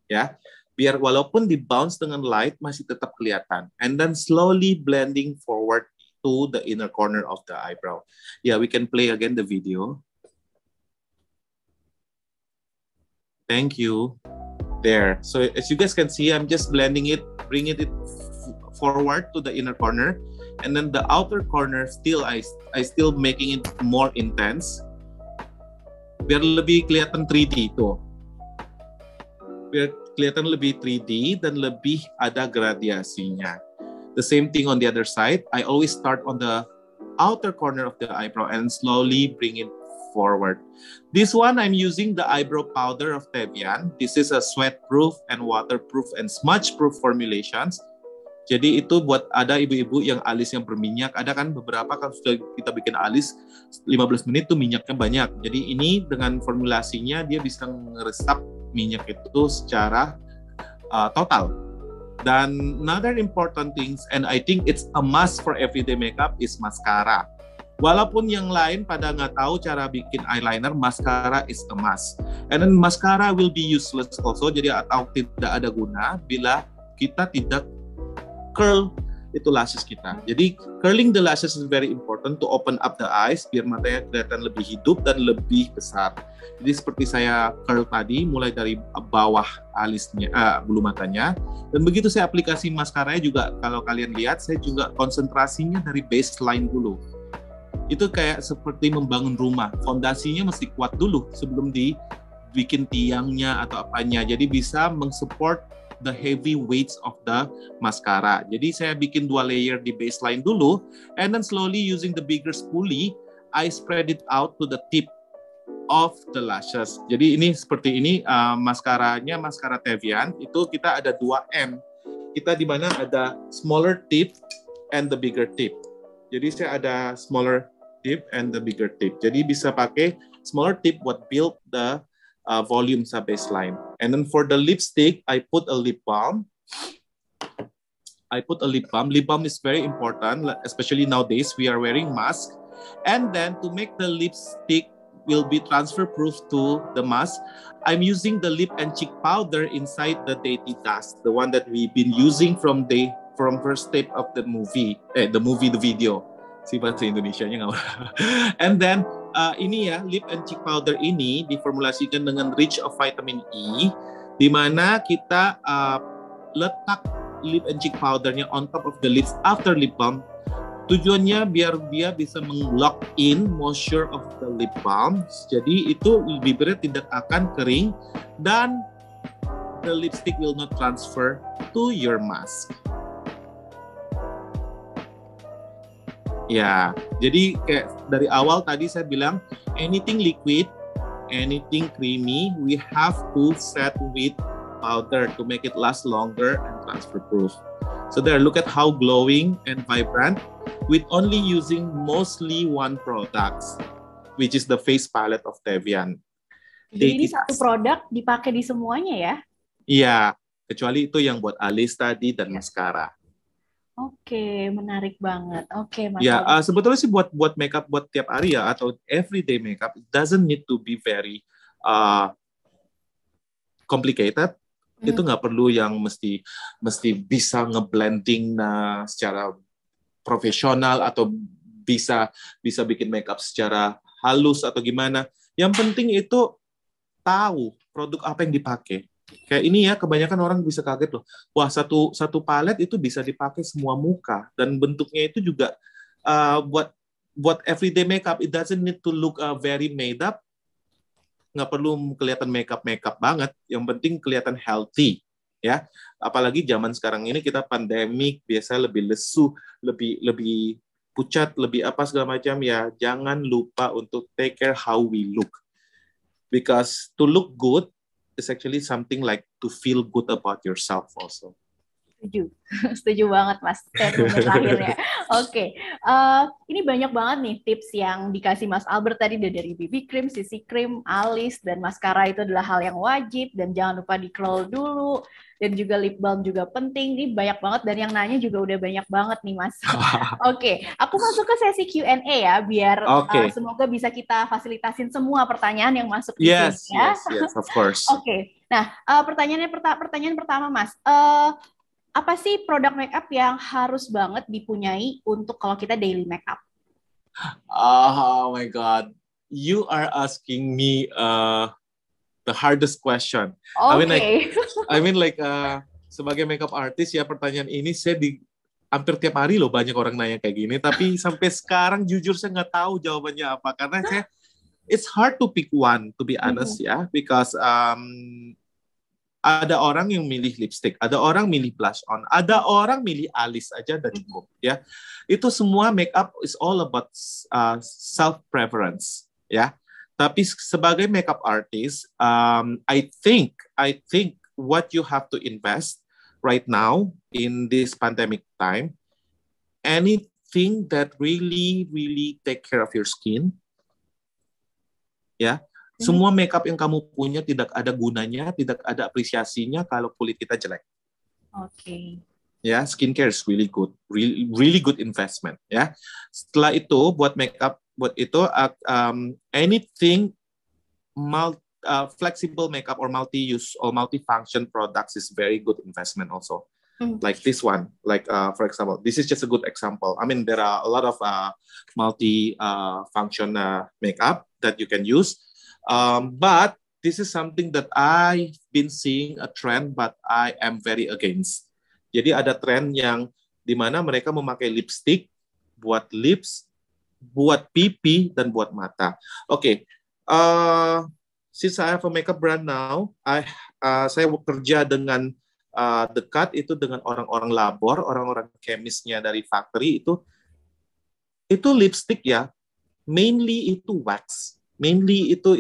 Ya, biar walaupun di bounce dengan light masih tetap kelihatan. And then slowly blending forward to the inner corner of the eyebrow. Yeah, we can play again the video. Thank you. There. So as you guys can see, I'm just blending it, bringing it forward to the inner corner. And then the outer corner, still I still making it more intense. Biar lebih kelihatan 3D itu. Biar kelihatan lebih 3D dan lebih ada gradiasinya. The same thing on the other side. I always start on the outer corner of the eyebrow and slowly bring it forward. This one, I'm using the eyebrow powder of Tevian. This is a sweat-proof and waterproof and smudge-proof formulations. Jadi itu buat ada ibu-ibu yang alisnya berminyak. Ada kan beberapa kan sudah kita bikin alis 15 menit tuh minyaknya banyak. Jadi ini dengan formulasinya dia bisa ngeresap minyak itu secara total. Dan another important things, and I think it's a must for everyday makeup, is mascara. Walaupun yang lain pada nggak tahu cara bikin eyeliner, mascara is a must. And then mascara will be useless also, jadi atau tidak ada guna bila kita tidak curl itu lashes kita. Jadi curling the lashes is very important to open up the eyes biar matanya kelihatan lebih hidup dan lebih besar. Jadi seperti saya curl tadi, mulai dari bawah alisnya, bulu matanya, dan begitu saya aplikasi maskaranya juga, kalau kalian lihat, saya juga konsentrasinya dari baseline dulu. Itu kayak seperti membangun rumah, fondasinya mesti kuat dulu sebelum dibikin tiangnya atau apanya. Jadi bisa mensupport the heavy weights of the mascara. Jadi saya bikin 2 layer di baseline dulu, and then slowly using the bigger spoolie, I spread it out to the tip of the lashes. Jadi ini seperti ini maskaranya, maskara Tevian itu kita ada 2M. Kita di mana ada smaller tip and the bigger tip. Jadi saya ada smaller tip and the bigger tip. Jadi bisa pakai smaller tip buat build the volume sa baseline. And then for the lipstick, I put a lip balm. Lip balm is very important, especially nowadays we are wearing mask. And then to make the lipstick will be transfer proof to the mask, I'm using the lip and cheek powder inside the Dainty Dust, the one that we've been using from first tape of the video. Si bahasa Indonesianya nggak. And then ini ya, lip and cheek powder ini diformulasikan dengan rich of vitamin E, di mana kita letak lip and cheek powdernya on top of the lips after lip balm. Tujuannya biar dia bisa meng-lock in moisture of the lip balm. Jadi itu bibirnya tidak akan kering dan the lipstick will not transfer to your mask. Ya, jadi kayak dari awal tadi saya bilang anything liquid, anything creamy, we have to set with powder to make it last longer and transfer proof. So there, look at how glowing and vibrant with only using mostly one product, which is the face palette of Tevian. Jadi ini satu produk dipakai di semuanya ya? Iya, kecuali itu yang buat alis tadi dan maskara. Oke, menarik banget. Oke, Mas. Ya, sebetulnya sih buat makeup buat tiap hari ya atau everyday makeup, it doesn't need to be very complicated. Itu nggak perlu yang mesti bisa ngeblending secara profesional atau bisa bikin makeup secara halus atau gimana. Yang penting itu tahu produk apa yang dipakai. Kayak ini ya, kebanyakan orang bisa kaget loh. Wah, satu palet itu bisa dipakai semua muka dan bentuknya itu juga buat everyday makeup. It doesn't need to look very made up. Nggak perlu kelihatan makeup banget. Yang penting kelihatan healthy, ya. Apalagi zaman sekarang ini kita pandemik, biasa lebih lesu, lebih pucat, lebih apa segala macam ya. Jangan lupa untuk take care how we look. Because to look good is actually something like to feel good about yourself also. Setuju, setuju banget Mas statement terakhirnya. Oke, ini banyak banget nih tips yang dikasih Mas Albert tadi, dari BB cream, CC cream, alis, dan maskara itu adalah hal yang wajib, dan jangan lupa di curl dulu, dan juga lip balm juga penting. Ini banyak banget, dan yang nanya juga udah banyak banget nih Mas. Oke, aku masuk ke sesi Q&A ya, biar semoga bisa kita fasilitasin semua pertanyaan yang masuk di sini ya. Yes, of course. Oke, nah pertanyaan pertama Mas, apa sih produk makeup yang harus banget dipunyai untuk kalau kita daily makeup? Oh my God, you are asking me the hardest question. Okay. I mean like sebagai makeup artist ya, pertanyaan ini saya hampir tiap hari loh banyak orang nanya kayak gini. Tapi sampai sekarang jujur saya nggak tahu jawabannya apa, karena it's hard to pick one, to be honest ya, because ada orang yang milih lipstick, ada orang milih blush on, ada orang milih alis aja dan cukup ya. Itu semua makeup is all about self preference ya. Tapi sebagai makeup artist, I think what you have to invest right now in this pandemic time, anything that really take care of your skin ya. Semua makeup yang kamu punya tidak ada gunanya, tidak ada apresiasinya kalau kulit kita jelek. Oke. Ya, skincare is really good, really good investment. Ya, setelah itu buat makeup, buat itu anything flexible makeup or multi-use or multi-function products is very good investment also. Like this one, like for example, this is just a good example. I mean, there are a lot of multi-function makeup that you can use. But this is something that I've been seeing a trend, but I am very against. Jadi ada tren yang dimana mereka memakai lipstick buat lips, buat pipi, dan buat mata. Oke, since I have a makeup brand now, saya bekerja dengan dekat itu dengan orang-orang labor, orang-orang chemisnya dari factory itu lipstick ya, mainly itu wax. Mainly itu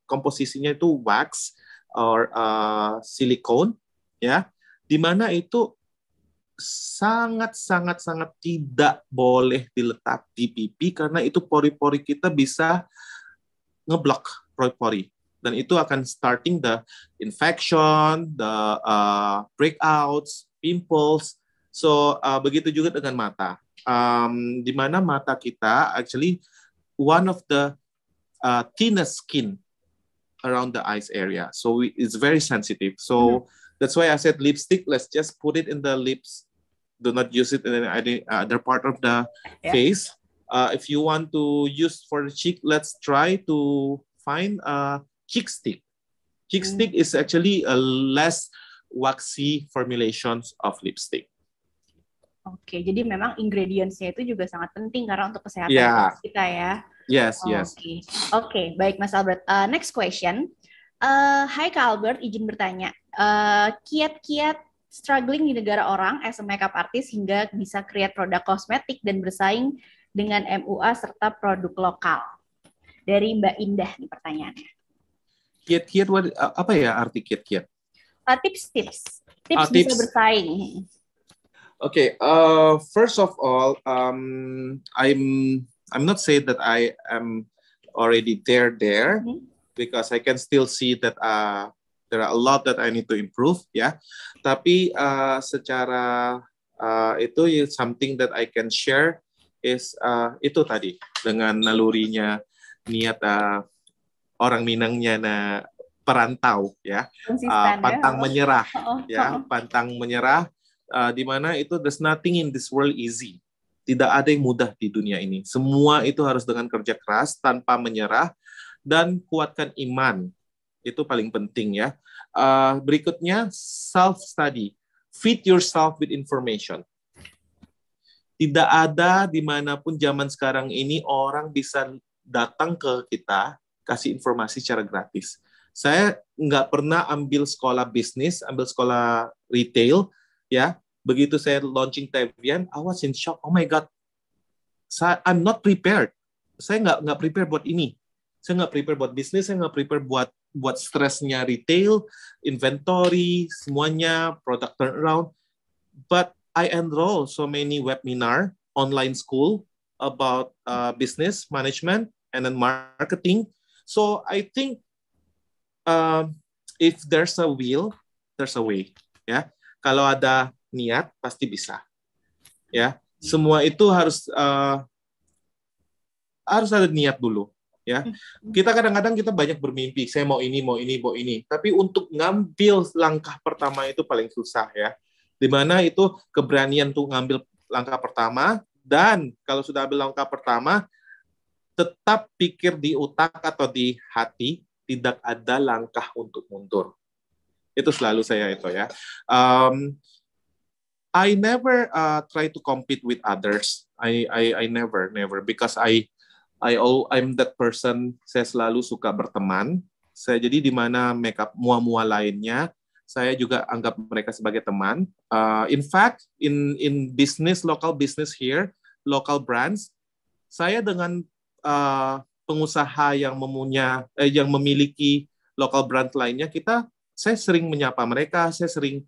komposisinya itu wax or silikon ya, di mana itu sangat tidak boleh diletak di pipi karena itu pori-pori kita bisa ngeblok pori-pori dan itu akan starting the infection, the breakouts, pimples. So begitu juga dengan mata, di mana mata kita actually one of the thinnest skin around the eyes area, so it's very sensitive. So that's why I said lipstick, let's just put it in the lips, do not use it in any other part of the face. If you want to use for the cheek, let's try to find a cheek stick. Cheek stick is actually a less waxy formulations of lipstick. Oke, jadi memang ingredients-nya itu juga sangat penting karena untuk kesehatan kita ya. Yes. Oke, baik Mas Albert. Next question. Hai Kak Albert, izin bertanya. Kiat-kiat struggling di negara orang as a makeup artist hingga bisa create produk kosmetik dan bersaing dengan MUA serta produk lokal. Dari Mbak Indah nih pertanyaannya. Kiat-kiat apa ya arti kiat-kiat? Tips bisa bersaing. Okay, first of all, I'm not saying that I am already there because I can still see that there are a lot that I need to improve ya. Tapi secara itu something that I can share is itu tadi dengan nalurinya niat orang Minangnya perantau ya, pantang menyerah ya, pantang menyerah, di mana itu there's nothing in this world easy Tidak ada yang mudah di dunia ini. Semua itu harus dengan kerja keras, tanpa menyerah, dan kuatkan iman. Itu paling penting ya. Berikutnya, self-study. Feed yourself with information. Tidak ada dimanapun zaman sekarang ini orang bisa datang ke kita, kasih informasi secara gratis. Saya nggak pernah ambil sekolah bisnis, ambil sekolah retail, ya. Begitu saya launching Tevian, I was in shock. Oh my God, I'm not prepared. Saya nggak prepare buat ini. Saya nggak prepare buat bisnis, saya nggak prepare buat stresnya retail, inventory, semuanya, product turnaround. But I enroll so many webinar, online school about business management and then marketing. So I think if there's a will, there's a way. Ya, kalau ada niat pasti bisa. Ya, semua itu harus ada niat dulu. Ya, kita kadang-kadang kita banyak bermimpi. Saya mau ini, mau ini, mau ini. Tapi untuk ngambil langkah pertama itu paling susah ya. Dimana itu keberanian untuk ngambil langkah pertama, dan kalau sudah ambil langkah pertama, tetap pikir di otak atau di hati, tidak ada langkah untuk mundur. Itu selalu saya itu ya. I never try to compete with others. I never because I'm that person. Saya selalu suka berteman. Saya jadi di mana makeup mua-mua lainnya, saya juga anggap mereka sebagai teman. In fact, in business, local business here, local brands, saya dengan pengusaha yang memiliki local brand lainnya, saya sering menyapa mereka, saya sering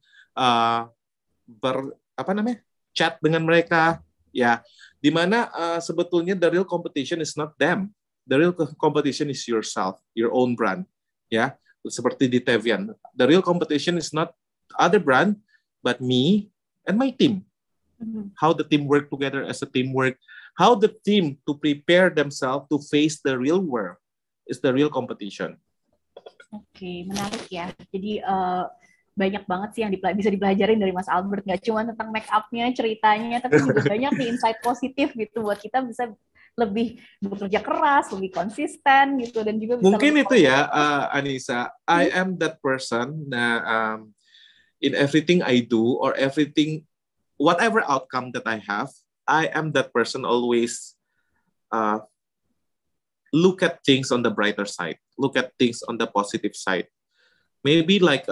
chat dengan mereka, ya, di mana sebetulnya the real competition is not them, the real competition is yourself, your own brand, ya, seperti di Tevian, the real competition is not other brand, but me and my team. How the team work together as a teamwork, how the team to prepare themselves to face the real world is the real competition. Oke, menarik ya. Jadi banyak banget sih yang bisa dipelajarin dari Mas Albert. Nggak cuma tentang make up-nya, ceritanya, tapi juga banyak nih insight positif gitu buat kita bisa lebih bekerja keras, lebih konsisten gitu, dan juga bisa mungkin itu ya, Anissa. I am that person. In everything I do or whatever outcome that I have, I am that person always look at things on the brighter side, look at things on the positive side. Maybe like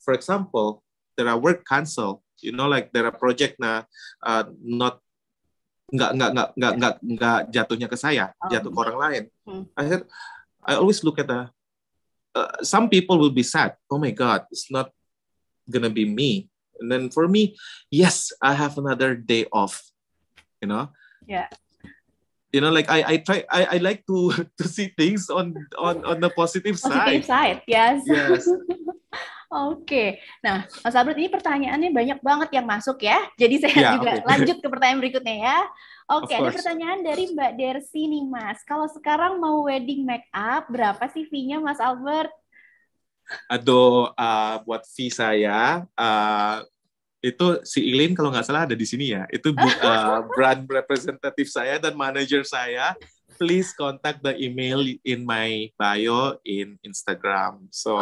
for example, there are work cancel, like there are project not nggak jatuhnya ke saya, jatuh ke orang lain. I always look at some people will be sad. Oh my God, it's not gonna be me. And then for me, yes, I have another day off. Yeah. Like I like to see things on the positive side. Positive side, yes. Yes. Oke. Nah, Mas Albert, ini pertanyaannya banyak banget yang masuk ya. Jadi saya juga lanjut ke pertanyaan berikutnya ya. Oke, ada pertanyaan dari Mbak Dersi nih, Mas. Kalau sekarang mau wedding make up, berapa sih fee-nya, Mas Albert? Aduh, buat fee saya, itu si Ilin kalau nggak salah ada di sini ya. Itu brand representative saya dan manager saya. Please contact the email in my bio in Instagram. So,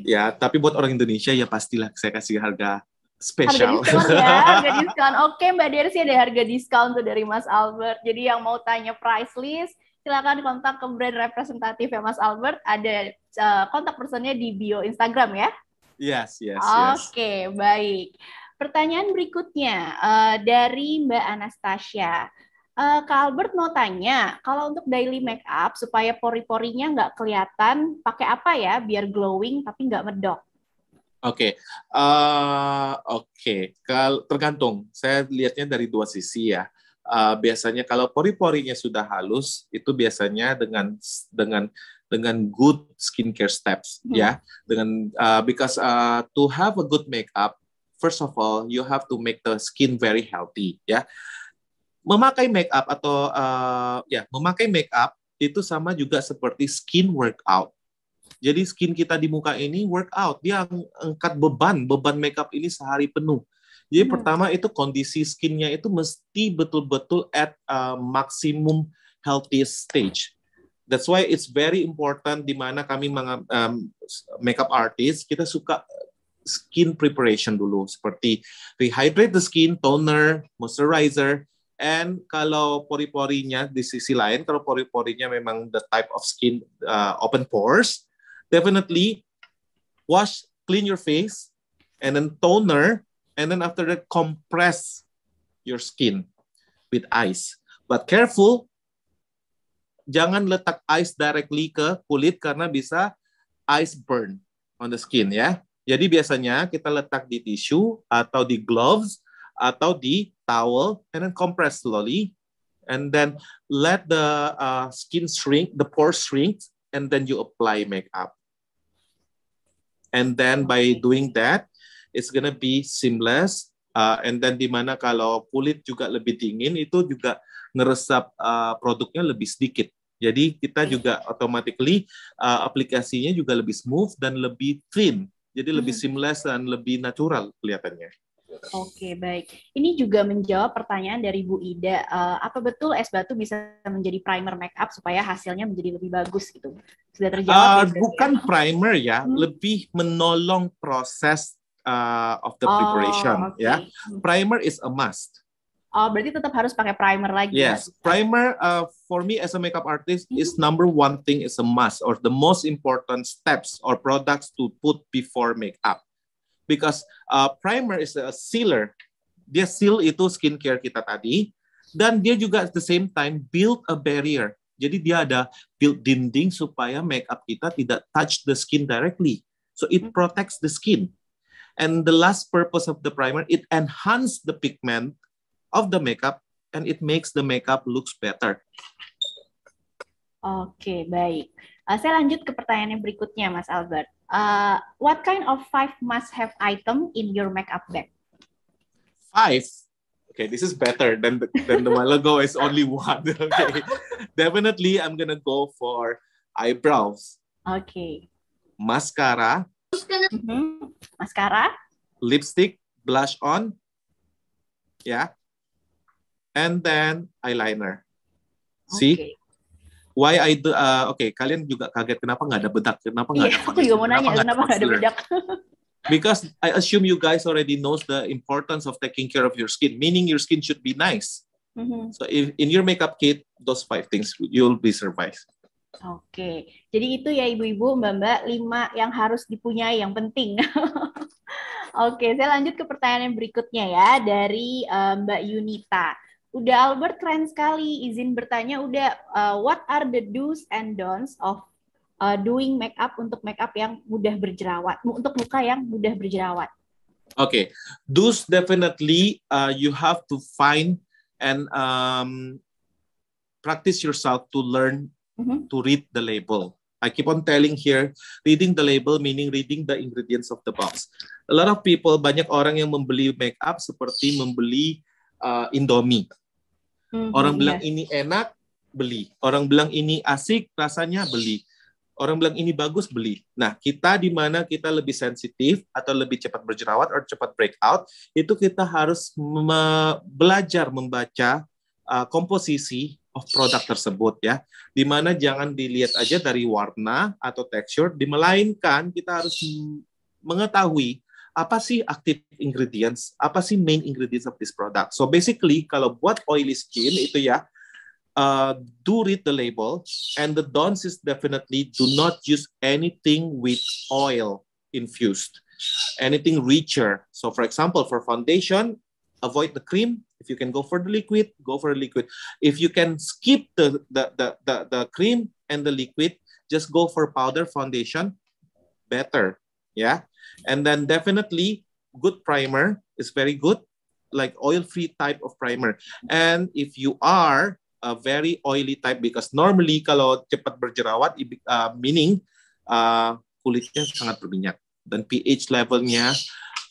ya. Tapi buat orang Indonesia ya pastilah saya kasih harga spesial. Harga diskon ya, harga diskon. Oke, Mbak Dersi, ada harga diskon tuh dari Mas Albert. Jadi yang mau tanya price list, silakan kontak ke brand representatif ya Mas Albert. Ada kontak personnya di bio Instagram ya. Yes. Oke, baik. Pertanyaan berikutnya dari Mbak Anastasia. Kak Albert mau tanya, kalau untuk daily make up supaya pori-porinya nggak kelihatan, pakai apa ya biar glowing tapi nggak medok? Oke. Kalau tergantung, saya lihatnya dari dua sisi ya. Biasanya kalau pori-porinya sudah halus, itu biasanya dengan good skincare steps ya. Because to have a good makeup, first of all you have to make the skin very healthy ya. Memakai makeup atau memakai makeup itu sama juga seperti skin workout. Jadi skin kita di muka ini workout, dia angkat beban makeup ini sehari penuh. Jadi pertama itu kondisi skinnya itu mesti betul-betul at maximum healthy stage. That's why it's very important di mana kami makeup artist kita suka skin preparation dulu seperti rehydrate the skin, toner, moisturizer, and kalau pori-porinya di sisi lain kalau pori-porinya memang the type of skin open pores, definitely wash, clean your face, and then toner, and then after that compress your skin with ice. But careful, jangan letak ice directly ke kulit karena bisa ice burn on the skin ya. Jadi biasanya kita letak di tisu atau di gloves atau di towel and then compress slowly and then let the skin shrink, the pores shrink, and then you apply makeup. And then by doing that, it's gonna be seamless. And then dimana kalau kulit juga lebih dingin itu juga ngeresap produknya lebih sedikit. Jadi kita juga automatically aplikasinya juga lebih smooth dan lebih thin. Jadi lebih seamless dan lebih natural kelihatannya. Oke, baik. Ini juga menjawab pertanyaan dari Bu Ida. Apa betul es batu bisa menjadi primer makeup supaya hasilnya menjadi lebih bagus gitu? Sudah terjawab? Bukan primer ya, lebih menolong proses of the preparation. Okay. Ya, primer is a must. Oh, berarti tetap harus pakai primer lagi. Yes, primer for me as a makeup artist is number one thing, is a must or the most important steps or products to put before makeup. Because primer is a sealer. Dia seal itu skincare kita tadi dan dia juga at the same time build a barrier. Jadi dia ada build dinding supaya makeup kita tidak touch the skin directly. So it protects the skin. And the last purpose of the primer, it enhance the pigment of the makeup and it makes the makeup looks better. Oke, baik. Saya lanjut ke pertanyaan yang berikutnya, Mas Albert. What kind of 5 must-have item in your makeup bag? 5? Okay, this is better than the while ago is only 1. Okay, definitely I'm gonna go for eyebrows. Okay. Mascara. Mascara. Lipstick, blush on. Yeah. And then eyeliner. See? Okay. Why I do? Okay, kalian juga kaget kenapa nggak ada bedak? Kenapa nggak ada? Aku juga mau nanya kenapa nggak ada bedak? Because I assume you guys already knows the importance of taking care of your skin. Meaning your skin should be nice. So if in your makeup kit, those 5 things you'll be survive. Oke, jadi itu ya ibu-ibu, mbak-mbak 5 yang harus dipunyai yang penting. Oke, saya lanjut ke pertanyaan yang berikutnya ya dari Mbak Yunita. Udah Albert keren sekali, izin bertanya what are the do's and don'ts of doing makeup untuk makeup yang mudah berjerawat, untuk muka yang mudah berjerawat? Okay, do's definitely you have to find and practice yourself to learn to read the label. I keep on telling here, reading the label meaning reading the ingredients of the box. A lot of people, banyak orang yang membeli makeup seperti membeli Indomie. Orang bilang ini enak, beli. Orang bilang ini asik, rasanya beli. Orang bilang ini bagus, beli. Nah, kita di mana kita lebih sensitif atau lebih cepat berjerawat atau cepat breakout, itu kita harus belajar membaca komposisi of produk tersebut ya, dimana jangan dilihat aja dari warna atau texture, melainkan kita harus mengetahui apa sih active ingredients, apa sih main ingredients of this product. So basically kalau buat oily skin itu ya, do read the label, and the don'ts is definitely do not use anything with oil infused, anything richer. So for example, for foundation, avoid the cream. If you can go for the liquid, go for the liquid. If you can skip the cream and the liquid, just go for powder foundation, better. Yeah. And then definitely good primer is very good, like oil-free type of primer. And if you are a very oily type, because normally kalau cepat berjerawat, meaning kulitnya sangat berminyak dan pH levelnya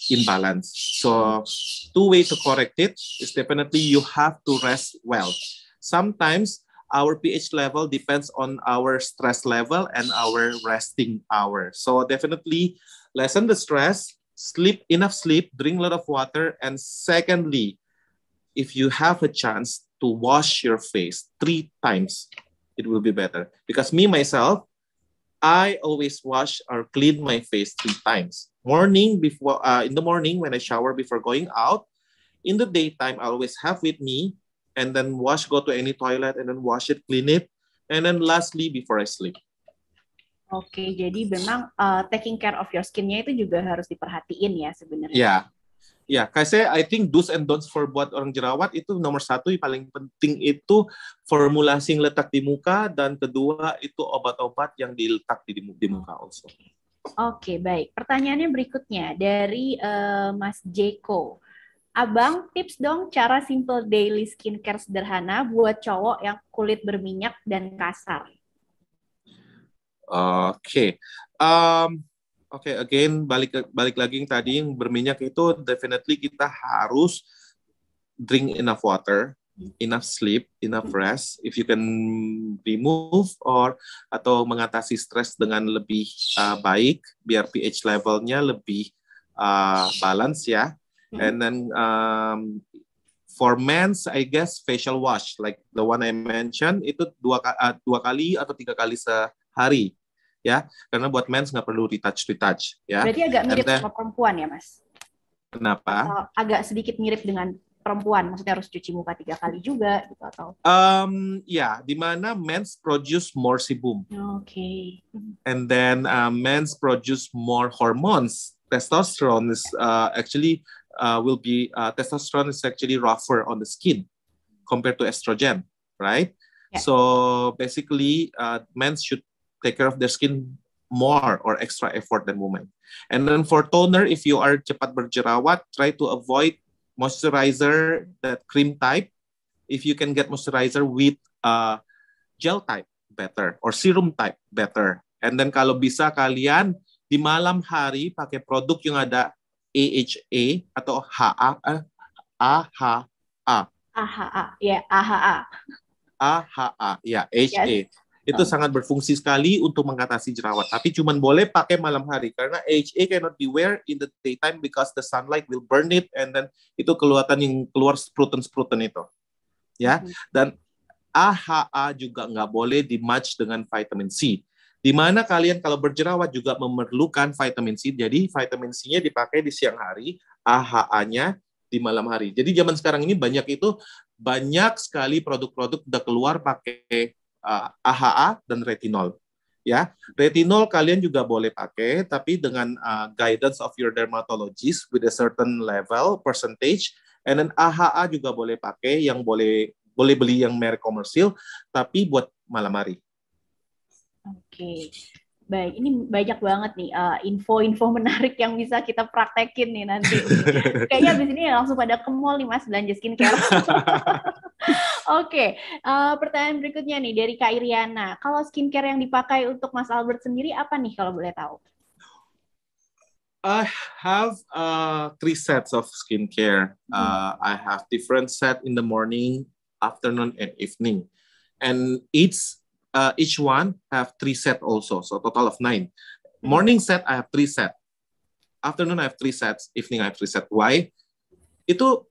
imbalance. So, 2 ways to correct it is definitely you have to rest well. Sometimes our pH level depends on our stress level and our resting hour. So definitely lessen the stress, enough sleep, drink a lot of water, and secondly, if you have a chance to wash your face 3 times, it will be better. Because me, myself, I always wash or clean my face 3 times. In the morning when I shower before going out. In the daytime, I always have with me, and then go to any toilet, and then wash it, clean it, and then lastly, before I sleep. Oke, jadi memang taking care of your skin-nya itu juga harus diperhatiin ya sebenarnya. Ya, kayak I think do's and don'ts for buat orang jerawat itu nomor 1 yang paling penting itu formulasi yang letak di muka, dan kedua itu obat-obat yang diletak di muka also. Oke, baik. Pertanyaannya berikutnya dari Mas Jeko. Abang, tips dong cara simple daily skincare sederhana buat cowok yang kulit berminyak dan kasar. Oke. Again, balik lagi yang tadi yang berminyak itu definitely kita harus drink enough water, enough sleep, enough rest. If you can remove atau mengatasi stres dengan lebih baik, biar pH levelnya lebih balance ya. And then for men's, I guess facial wash like the one I mentioned itu 2 kali atau 3 kali sehari. Ya, karena buat mens nggak perlu retouch ya. Berarti agak mirip sama perempuan ya, Mas? Kenapa? Agak sedikit mirip dengan perempuan, maksudnya harus cuci muka 3 kali juga gitu atau? Ya, di mana mens produce more sebum. Okay. And then mens produce more hormones. Testosterone is actually testosterone is actually rougher on the skin compared to estrogen, right? Yeah. So basically, men should take care of their skin more or extra effort than women. And then for toner, if you are cepat berjerawat, try to avoid moisturizer, that cream type. If you can get moisturizer with gel type, better. Or serum type, better. And then kalau bisa kalian di malam hari pakai produk yang ada AHA atau AHA. AHA, HA. Yes. Itu sangat berfungsi sekali untuk mengatasi jerawat. Tapi cuma boleh pakai malam hari karena HA cannot be wear in the daytime because the sunlight will burn it and then itu kelihatan yang keluar sprutan-sprutan itu. Ya. Dan AHA juga nggak boleh di-match dengan vitamin C. Di mana kalian kalau berjerawat juga memerlukan vitamin C. Jadi vitamin C-nya dipakai di siang hari, AHA-nya di malam hari. Jadi zaman sekarang ini banyak sekali produk-produk udah keluar pakai AHA dan retinol. Ya, retinol kalian juga boleh pakai, tapi dengan guidance of your dermatologist with a certain level percentage. And then AHA juga boleh pakai, yang boleh beli yang merek komersil, tapi buat malam hari. Oke. Baik, ini banyak banget nih info-info menarik yang bisa kita praktekin nih nanti. Kayaknya abis ini langsung pada ke mall nih Mas, belanja skincare. Oke, pertanyaan berikutnya nih dari Kak Iriana. Kalau skincare yang dipakai untuk Mas Albert sendiri apa nih kalau boleh tahu? I have 3 sets of skincare. I have different set in the morning, afternoon, and evening. And each one have 3 set also, so total of 9. Morning set I have 3 set. Afternoon I have 3 sets. Evening I have 3 set. Why? Itu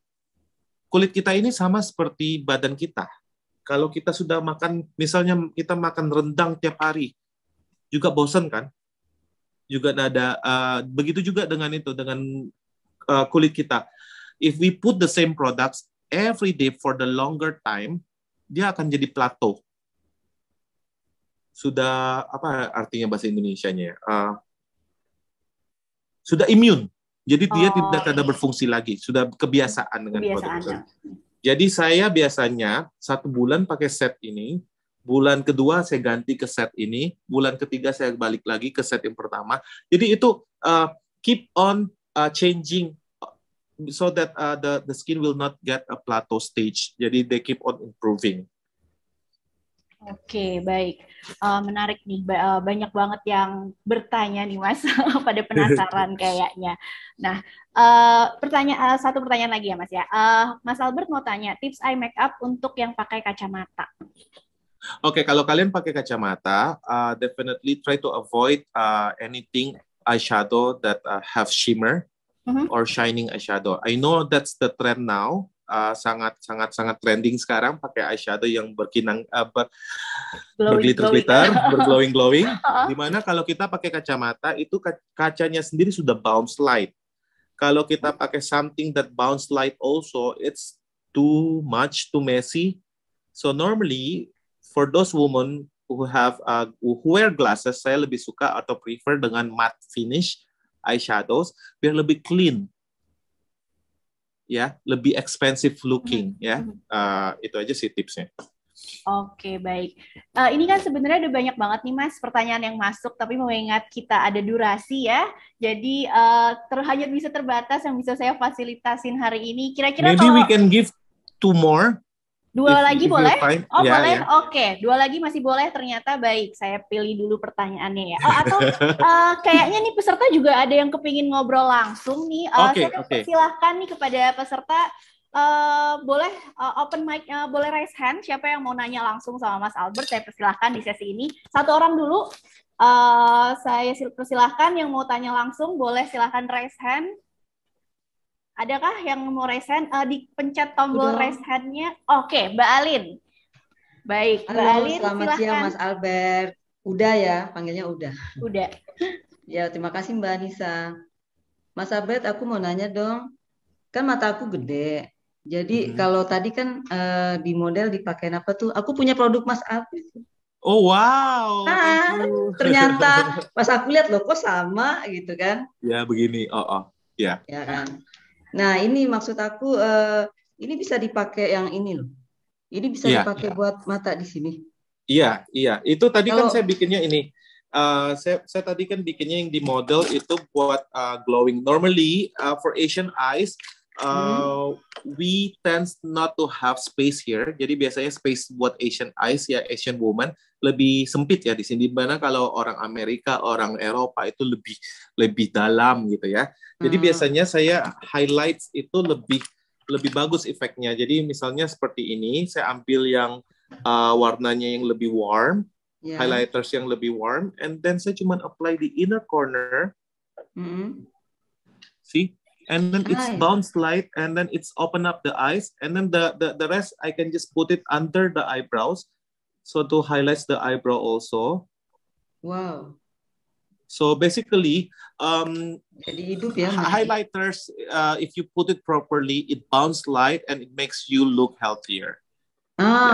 kulit kita ini sama seperti badan kita. Kalau kita sudah makan, misalnya kita makan rendang tiap hari, juga bosan kan? Juga ada begitu juga dengan kulit kita. If we put the same products every day for the longer time, dia akan jadi plateau. Sudah apa artinya bahasa Indonesianya? Sudah immune. Jadi dia tidak ada berfungsi lagi. Sudah kebiasaan dengan produk itu. Jadi saya biasanya 1 bulan pakai set ini, bulan kedua saya ganti ke set ini, bulan ketiga saya balik lagi ke set yang pertama. Jadi itu keep on changing so that the skin will not get a plateau stage. Jadi they keep on improving. Oke, baik. Menarik nih. Banyak banget yang bertanya nih, Mas. Pada penasaran kayaknya. Nah, satu pertanyaan lagi ya, Mas ya. Mas Albert mau tanya, tips eye makeup untuk yang pakai kacamata. Oke, kalau kalian pakai kacamata, definitely try to avoid anything eyeshadow that have shimmer. or shining eyeshadow. I know that's the trend now. Sangat trending sekarang pakai eyeshadow yang berglitter-glitter, berglowing-glowing. Dimana kalau kita pakai kacamata itu kacanya sendiri sudah bounce light. Kalau kita pakai something that bounce light also, it's too much, too messy. So normally for those women who wear glasses, saya lebih suka atau prefer dengan matte finish eyeshadows biar lebih clean. Ya, lebih expensive looking ya. Itu aja sih tipsnya. Oke, baik. Ini kan sebenarnya ada banyak banget nih Mas pertanyaan yang masuk, tapi mengingat kita ada durasi ya, jadi hanya bisa terbatas yang bisa saya fasilitasin hari ini. Kira-kira maybe we can give 2 more. Dua lagi boleh? Oh yeah, boleh, yeah. Oke. 2 lagi masih boleh ternyata. Baik, saya pilih dulu pertanyaannya ya. Atau kayaknya nih peserta juga ada yang kepingin ngobrol langsung nih. Saya persilahkan nih kepada peserta, boleh open mic, boleh raise hand. Siapa yang mau nanya langsung sama Mas Albert, saya persilahkan di sesi ini. 1 orang dulu. Saya persilahkan yang mau tanya langsung, boleh silahkan raise hand. Adakah yang mau raise hand? Dipencet tombol raise hand-nya. Oke, Mbak Alin. Baik, Halo, Mbak Alin, selamat silahkan. siang Mas Albert. Udah ya, panggilnya udah. Udah. Ya, terima kasih Mbak Anissa. Mas Albert, aku mau nanya dong. Kan mata aku gede. Jadi kalau tadi kan di model dipakai apa tuh? Aku punya produk Mas Albert. Oh wow, thank you. Ternyata pas aku lihat loh kok sama gitu kan? Ya begini, ya. Ya kan. Nah ini maksud aku ini bisa dipakai yang ini loh. Ini bisa dipakai buat mata di sini. Iya. Itu tadi kan saya bikinnya ini. Saya tadi kan bikinnya yang di model itu buat glowing. Normally for Asian eyes, we tend not to have space here. Jadi biasanya space buat Asian eyes ya, Asian woman lebih sempit ya di sini. Dimana kalau orang Amerika, orang Eropa itu lebih dalam gitu ya. Jadi biasanya saya highlights itu lebih bagus efeknya. Jadi misalnya seperti ini, saya ambil yang warnanya yang lebih warm, highlighters yang lebih warm, and then saya cuma apply di inner corner. See? And then it's bounce light, and then it's open up the eyes, and then the rest I can just put it under the eyebrows, so to highlight the eyebrow also. Wow. So basically, jadi hidup ya, highlighters, if you put it properly, it bounce light and it makes you look healthier.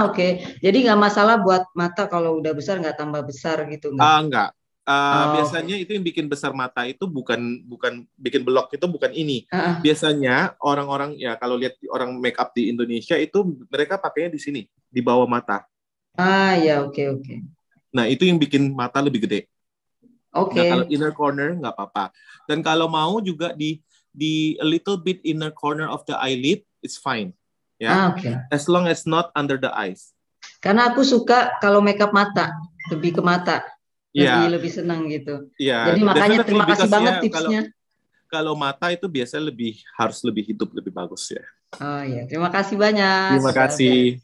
Oke. Jadi nggak masalah buat mata kalau udah besar nggak tambah besar gitu nggak? Enggak. Biasanya itu yang bikin besar mata itu bukan bikin belok itu bukan ini. Biasanya orang-orang ya kalau lihat orang make up di Indonesia itu mereka pakainya di sini di bawah mata. Ya oke. Nah itu yang bikin mata lebih gede. Oke. Nah kalau inner corner nggak apa-apa. Dan kalau mau juga di a little bit inner corner of the eyelid, it's fine. Ya. Okay. As long as not under the eyes. Karena aku suka kalau makeup mata, lebih ke mata. Lebih senang gitu. Jadi makanya terima kasih banget tipsnya. Kalau mata itu biasa harus lebih hidup, lebih bagus ya. Oh iya, terima kasih banyak. Terima kasih.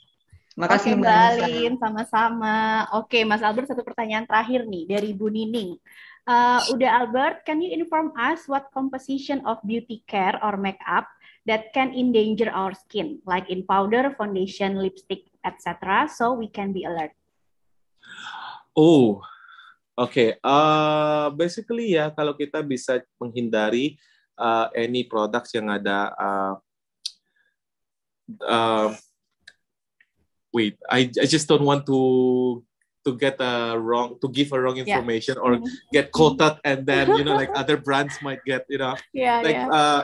Terima kasih Mbak Alin, sama-sama. Oke, Mas Albert, satu pertanyaan terakhir nih dari Bu Nining. Udah Albert, can you inform us what composition of beauty care or makeup that can endanger our skin, like in powder, foundation, lipstick, etc., so we can be alert? Oke, basically ya kalau kita bisa menghindari any products yang ada I just don't want to give a wrong information or get quoted and then like other brands might get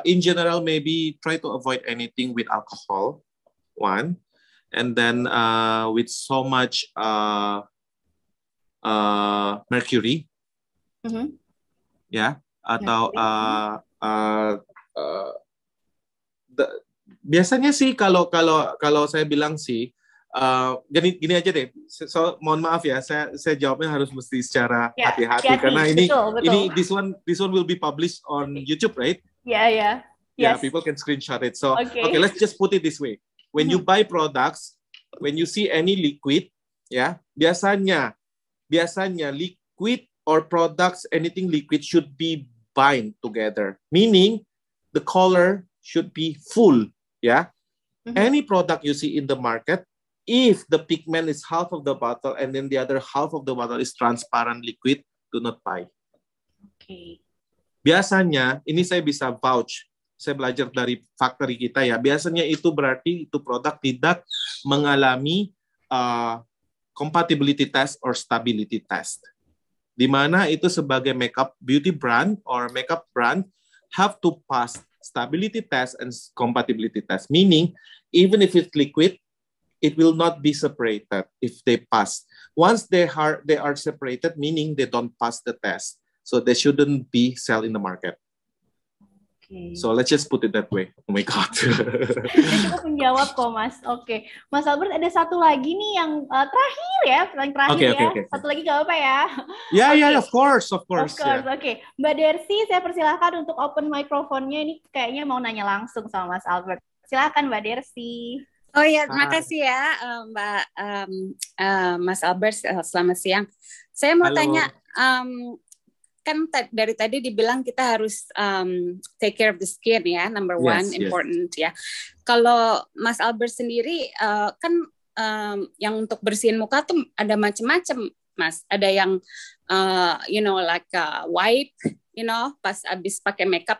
in general maybe try to avoid anything with alcohol, one, and then with so much mercury, atau biasanya sih kalau saya bilang sih gini aja deh. So mohon maaf ya, saya jawabnya harus mesti secara hati-hati karena ini this one will be published on YouTube, right? Yeah, people can screenshot it. So okay, let's just put it this way. When you buy products, when you see any liquid, biasanya liquid or products, anything liquid should be bind together. Meaning the color should be full. Yeah. Any product you see in the market, if the pigment is half of the bottle and then the other half of the bottle is transparent liquid, do not buy. Okay. Biasanya, ini saya bisa vouch. Saya belajar dari factory kita ya. Biasanya itu berarti itu produk tidak mengalami compatibility test or stability test. Di mana itu sebagai makeup beauty brand or makeup brand have to pass stability test and compatibility test. Meaning, even if it's liquid, it will not be separated if they pass. Once they are separated, meaning they don't pass the test. So they shouldn't be sell in the market. Okay. So let's just put it that way. Oh my God. Dia cukup menjawab kok, Mas. Oke. Mas Albert, ada satu lagi nih yang terakhir ya. Yang terakhir Okay. Satu lagi gak apa-apa ya? Yeah, of course. Yeah. Oke. Mbak Dersi, saya persilahkan untuk open microphone-nya. Ini kayaknya mau nanya langsung sama Mas Albert. Silakan Mbak Dersi. Oh ya, makasih ya Mbak Mas Albert, selamat siang. Saya mau tanya, kan dari tadi dibilang kita harus take care of the skin ya, number one, important ya. Kalau Mas Albert sendiri kan yang untuk bersihin muka tuh ada macam-macam, Mas. Ada yang like wipe, pas abis pakai makeup.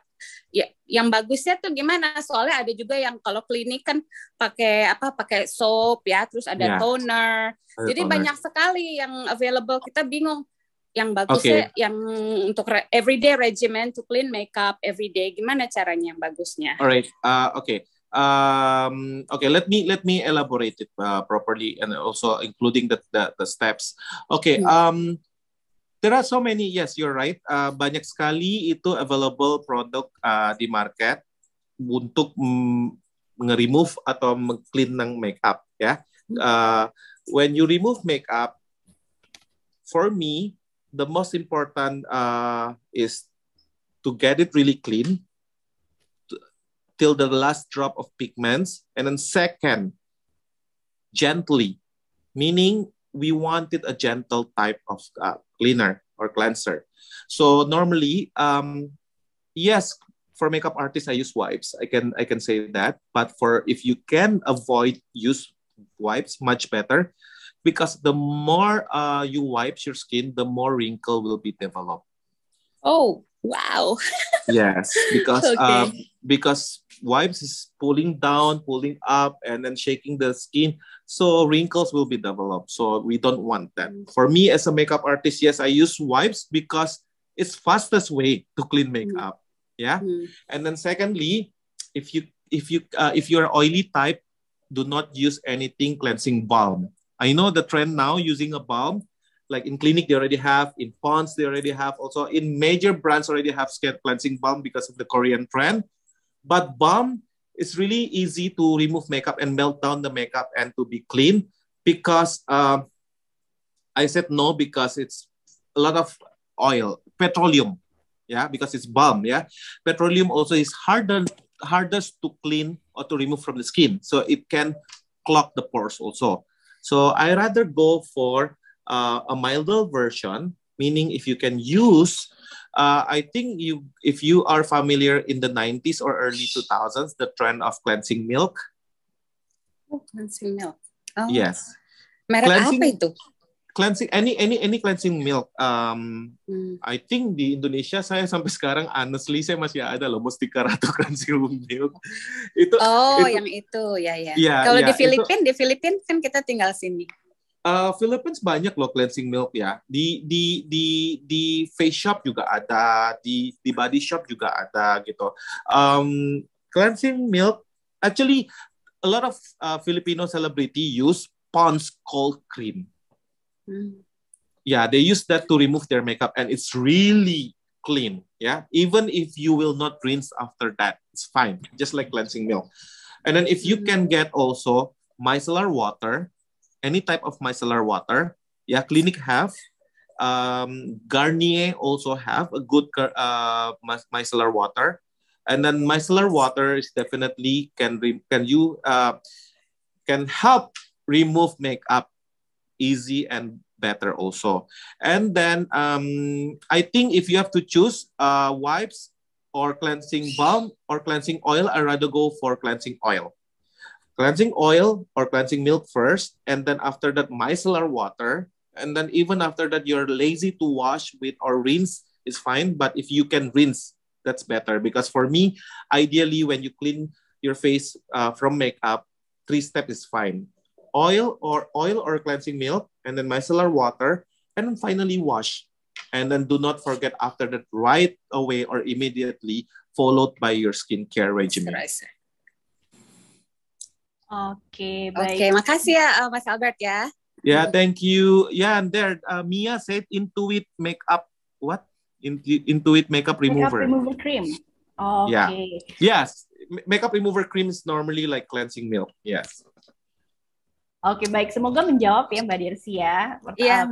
Ya, yang bagusnya tuh gimana? Soalnya ada juga yang kalau klinik kan pakai soap ya, terus ada toner. Jadi banyak sekali yang available. Kita bingung. Yang bagusnya yang untuk everyday regimen to clean makeup everyday, gimana caranya yang bagusnya? Alright, okay, let me elaborate it properly and also including the steps. Okay, there are so many. Yes, you're right. Banyak sekali itu available produk di market untuk nge-remove atau clean ng makeup. Ya, when you remove makeup, for me, the most important is to get it really clean till the last drop of pigments. And then second, gently, meaning we wanted a gentle type of cleaner or cleanser. So normally, yes, for makeup artists, I use wipes. I can say that. But if you can avoid use wipes, much better. Because the more you wipe your skin, the more wrinkle will be developed. Oh, wow. Yes, because wipes is pulling down, pulling up, and then shaking the skin. So wrinkles will be developed. So we don't want that. For me as a makeup artist, yes, I use wipes because it's fastest way to clean makeup. Yeah. And then secondly, if you're oily type, do not use anything cleansing balm. I know the trend now using a balm, like in clinic they already have, in Pond's they already have, also in major brands already have skin cleansing balm because of the Korean trend. But balm is really easy to remove makeup and melt down the makeup and to be clean because I said no because it's a lot of oil, petroleum, yeah, because it's balm, yeah. Petroleum also is hardest to clean or to remove from the skin, so it can clog the pores also. So I rather go for a milder version, meaning if you can use, I think if you are familiar in the 90s or early 2000s, the trend of cleansing milk. Oh, cleansing milk. Oh. Yes. Merek apa itu? Cleansing any cleansing milk. I think di Indonesia saya sampai sekarang honestly saya masih ada loh Mustika Ratu cleansing milk. itu yang itu ya. Kalau di Filipina kan kita tinggal sini. Philippines banyak loh cleansing milk ya. Di face shop juga ada, di body shop juga ada gitu. Cleansing milk actually a lot of Filipino celebrity use Pond's cold cream. Yeah, they use that to remove their makeup and it's really clean. Yeah, even if you will not rinse after that, it's fine, just like cleansing milk. And then if you can get also micellar water, any type of micellar water, yeah, Clinique have, Garnier also have a good micellar water. And then micellar water is definitely can help remove makeup easy and better also. And then I think if you have to choose wipes, or cleansing balm or cleansing oil, I rather go for cleansing oil. Cleansing oil or cleansing milk first, and then after that micellar water, and then even after that you're lazy to wash with or rinse is fine, but if you can rinse, that's better. Because for me, ideally when you clean your face from makeup, 3 steps is fine. Oil or cleansing milk, and then micellar water, and then finally wash. And then do not forget after that right away or immediately followed by your skincare regimen. Oke, baik. Oke, makasih ya Mas Albert ya. Yeah, thank you. Yeah, and there Mia said Intuit makeup. What? Intuit makeup remover. Makeup remover cream. Oke. Yeah. Yes, makeup remover cream is normally like cleansing milk. Yes. Oke, baik. Semoga menjawab ya Mbak Dirsi ya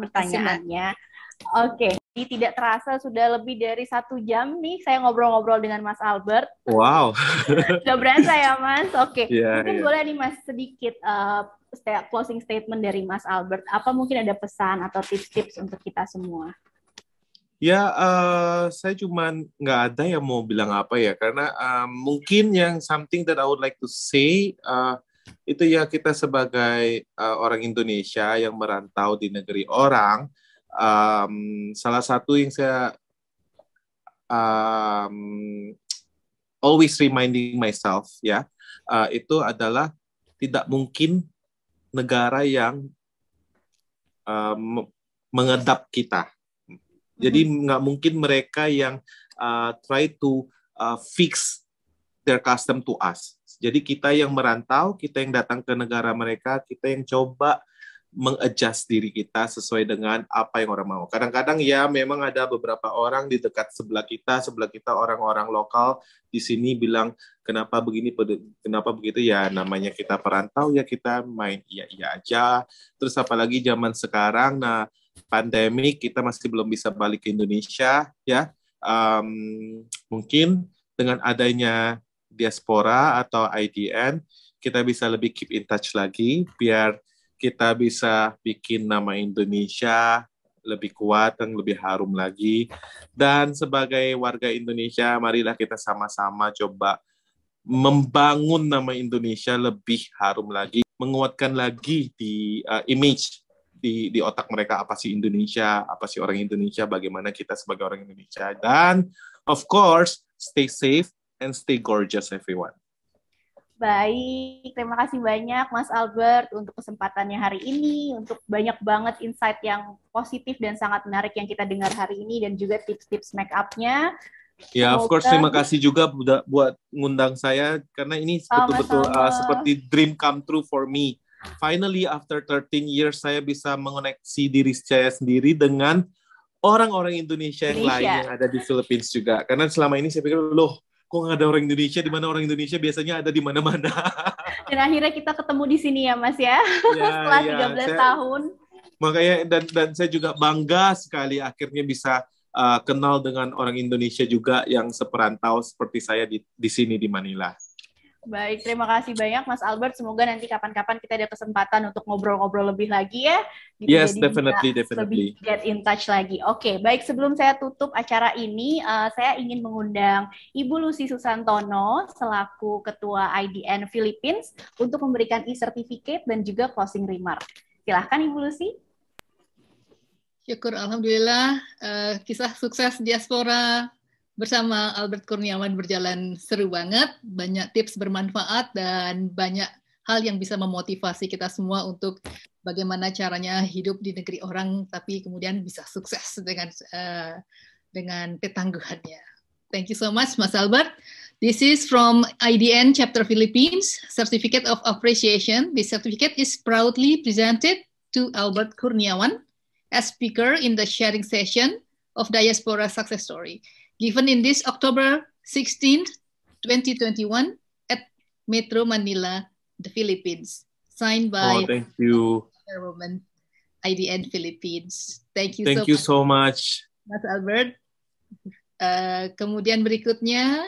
pertanyaannya. Oke, jadi tidak terasa sudah lebih dari 1 jam nih saya ngobrol-ngobrol dengan Mas Albert. Wow. Sudah berasa ya Mas? Oke, mungkin Yeah. boleh nih Mas sedikit closing statement dari Mas Albert. Apa mungkin ada pesan atau tips-tips untuk kita semua? Ya, saya cuman nggak ada yang mau bilang apa ya, karena mungkin yang something that I would like to say, itu ya kita sebagai orang Indonesia yang merantau di negeri orang, salah satu yang saya always reminding myself ya, itu adalah tidak mungkin negara yang mengadap kita. Jadi nggak mungkin mereka yang try to fix their custom to us. Jadi kita yang merantau, kita yang datang ke negara mereka, kita yang coba mengadjust diri kita sesuai dengan apa yang orang mau. Kadang-kadang ya memang ada beberapa orang di dekat sebelah kita orang-orang lokal di sini bilang kenapa begini, kenapa begitu, ya namanya kita perantau ya kita main iya-iya aja. Terus apalagi zaman sekarang, nah pandemi kita masih belum bisa balik ke Indonesia ya. Mungkin dengan adanya diaspora atau IDN kita bisa lebih keep in touch lagi biar kita bisa bikin nama Indonesia lebih kuat dan lebih harum lagi. Dan sebagai warga Indonesia, marilah kita sama-sama coba membangun nama Indonesia lebih harum lagi, menguatkan lagi di image di otak mereka, apa sih Indonesia, apa sih orang Indonesia, bagaimana kita sebagai orang Indonesia. Dan of course, stay safe and stay gorgeous everyone. Baik, terima kasih banyak Mas Albert untuk kesempatannya hari ini, untuk banyak banget insight yang positif dan sangat menarik yang kita dengar hari ini, dan juga tips-tips make up-nya. Ya, of course, terima kasih juga buat ngundang saya, karena ini betul-betul seperti dream come true for me. Finally, after 13 years, saya bisa mengoneksi diri saya sendiri dengan orang-orang Indonesia yang lain yang ada di Philippines juga. Karena selama ini saya pikir, loh, kok nggak ada orang Indonesia, di mana orang Indonesia biasanya ada di mana-mana. Dan akhirnya kita ketemu di sini ya Mas ya, setelah 13 tahun. Makanya dan saya juga bangga sekali akhirnya bisa kenal dengan orang Indonesia juga yang seperantau seperti saya di sini di Manila. Baik, terima kasih banyak Mas Albert. Semoga nanti kapan-kapan kita ada kesempatan untuk ngobrol-ngobrol lebih lagi ya. Yes, definitely. Lebih get in touch lagi. Oke, baik, sebelum saya tutup acara ini, saya ingin mengundang Ibu Lucy Susantono selaku Ketua IDN Philippines untuk memberikan e-certificate dan juga closing remark. Silahkan Ibu Lucy. Syukur, Alhamdulillah. Kisah sukses diaspora bersama Albert Kurniawan berjalan seru banget, banyak tips bermanfaat dan banyak hal yang bisa memotivasi kita semua untuk bagaimana caranya hidup di negeri orang tapi kemudian bisa sukses dengan ketangguhannya. Thank you so much, Mas Albert. This is from IDN Chapter Philippines, Certificate of Appreciation. This certificate is proudly presented to Albert Kurniawan as speaker in the sharing session of Diaspora Success Story, given in this October 16th, 2021 at Metro Manila, the Philippines. Signed by thank you. Chairwoman IDN Philippines. Thank you so much. Mas Albert. Kemudian berikutnya,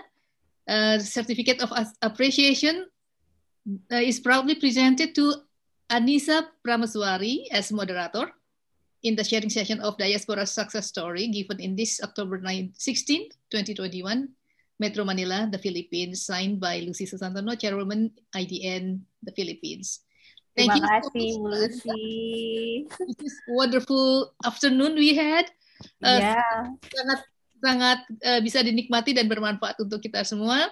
Certificate of Appreciation is proudly presented to Anissa Pramaswari as moderator in the sharing session of Diaspora Success Story, given in this October 16, 2021 Metro Manila, the Philippines, signed by Lucy Susantono, Chairwoman IDN, the Philippines. Terima kasih, Bu Lucy. This is wonderful afternoon we had. Sangat bisa dinikmati dan bermanfaat untuk kita semua.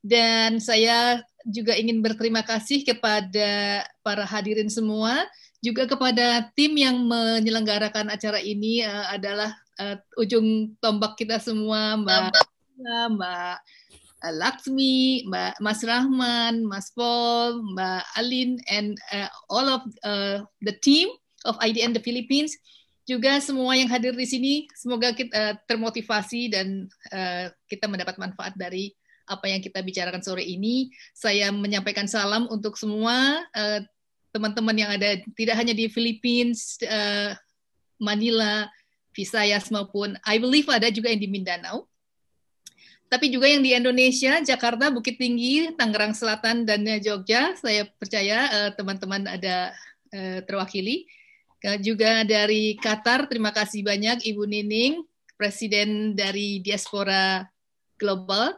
Dan saya juga ingin berterima kasih kepada para hadirin semua, juga kepada tim yang menyelenggarakan acara ini adalah ujung tombak kita semua, Mbak Laksmi, Mas Rahman, Mas Paul, Mbak Alin, and all of the team of IDN the Philippines. Juga semua yang hadir di sini, semoga kita termotivasi dan kita mendapat manfaat dari apa yang kita bicarakan sore ini. Saya menyampaikan salam untuk semua teman-teman yang ada tidak hanya di Philippines, Manila, Visayas maupun I believe ada juga yang di Mindanao. Tapi juga yang di Indonesia, Jakarta, Bukit Tinggi, Tangerang Selatan, dan Jogja. Saya percaya teman-teman ada terwakili. Juga dari Qatar, terima kasih banyak Ibu Nining, Presiden dari Diaspora Global,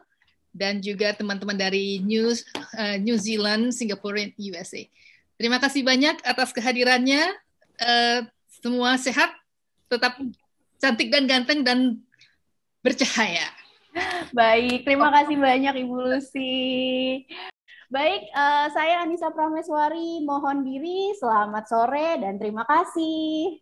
dan juga teman-teman dari New Zealand, Singapura, USA. Terima kasih banyak atas kehadirannya. Semua sehat, tetap cantik dan ganteng, dan bercahaya. Baik, terima kasih banyak Ibu Lucy. Baik, saya Anissa Prameswari mohon diri. Selamat sore dan terima kasih.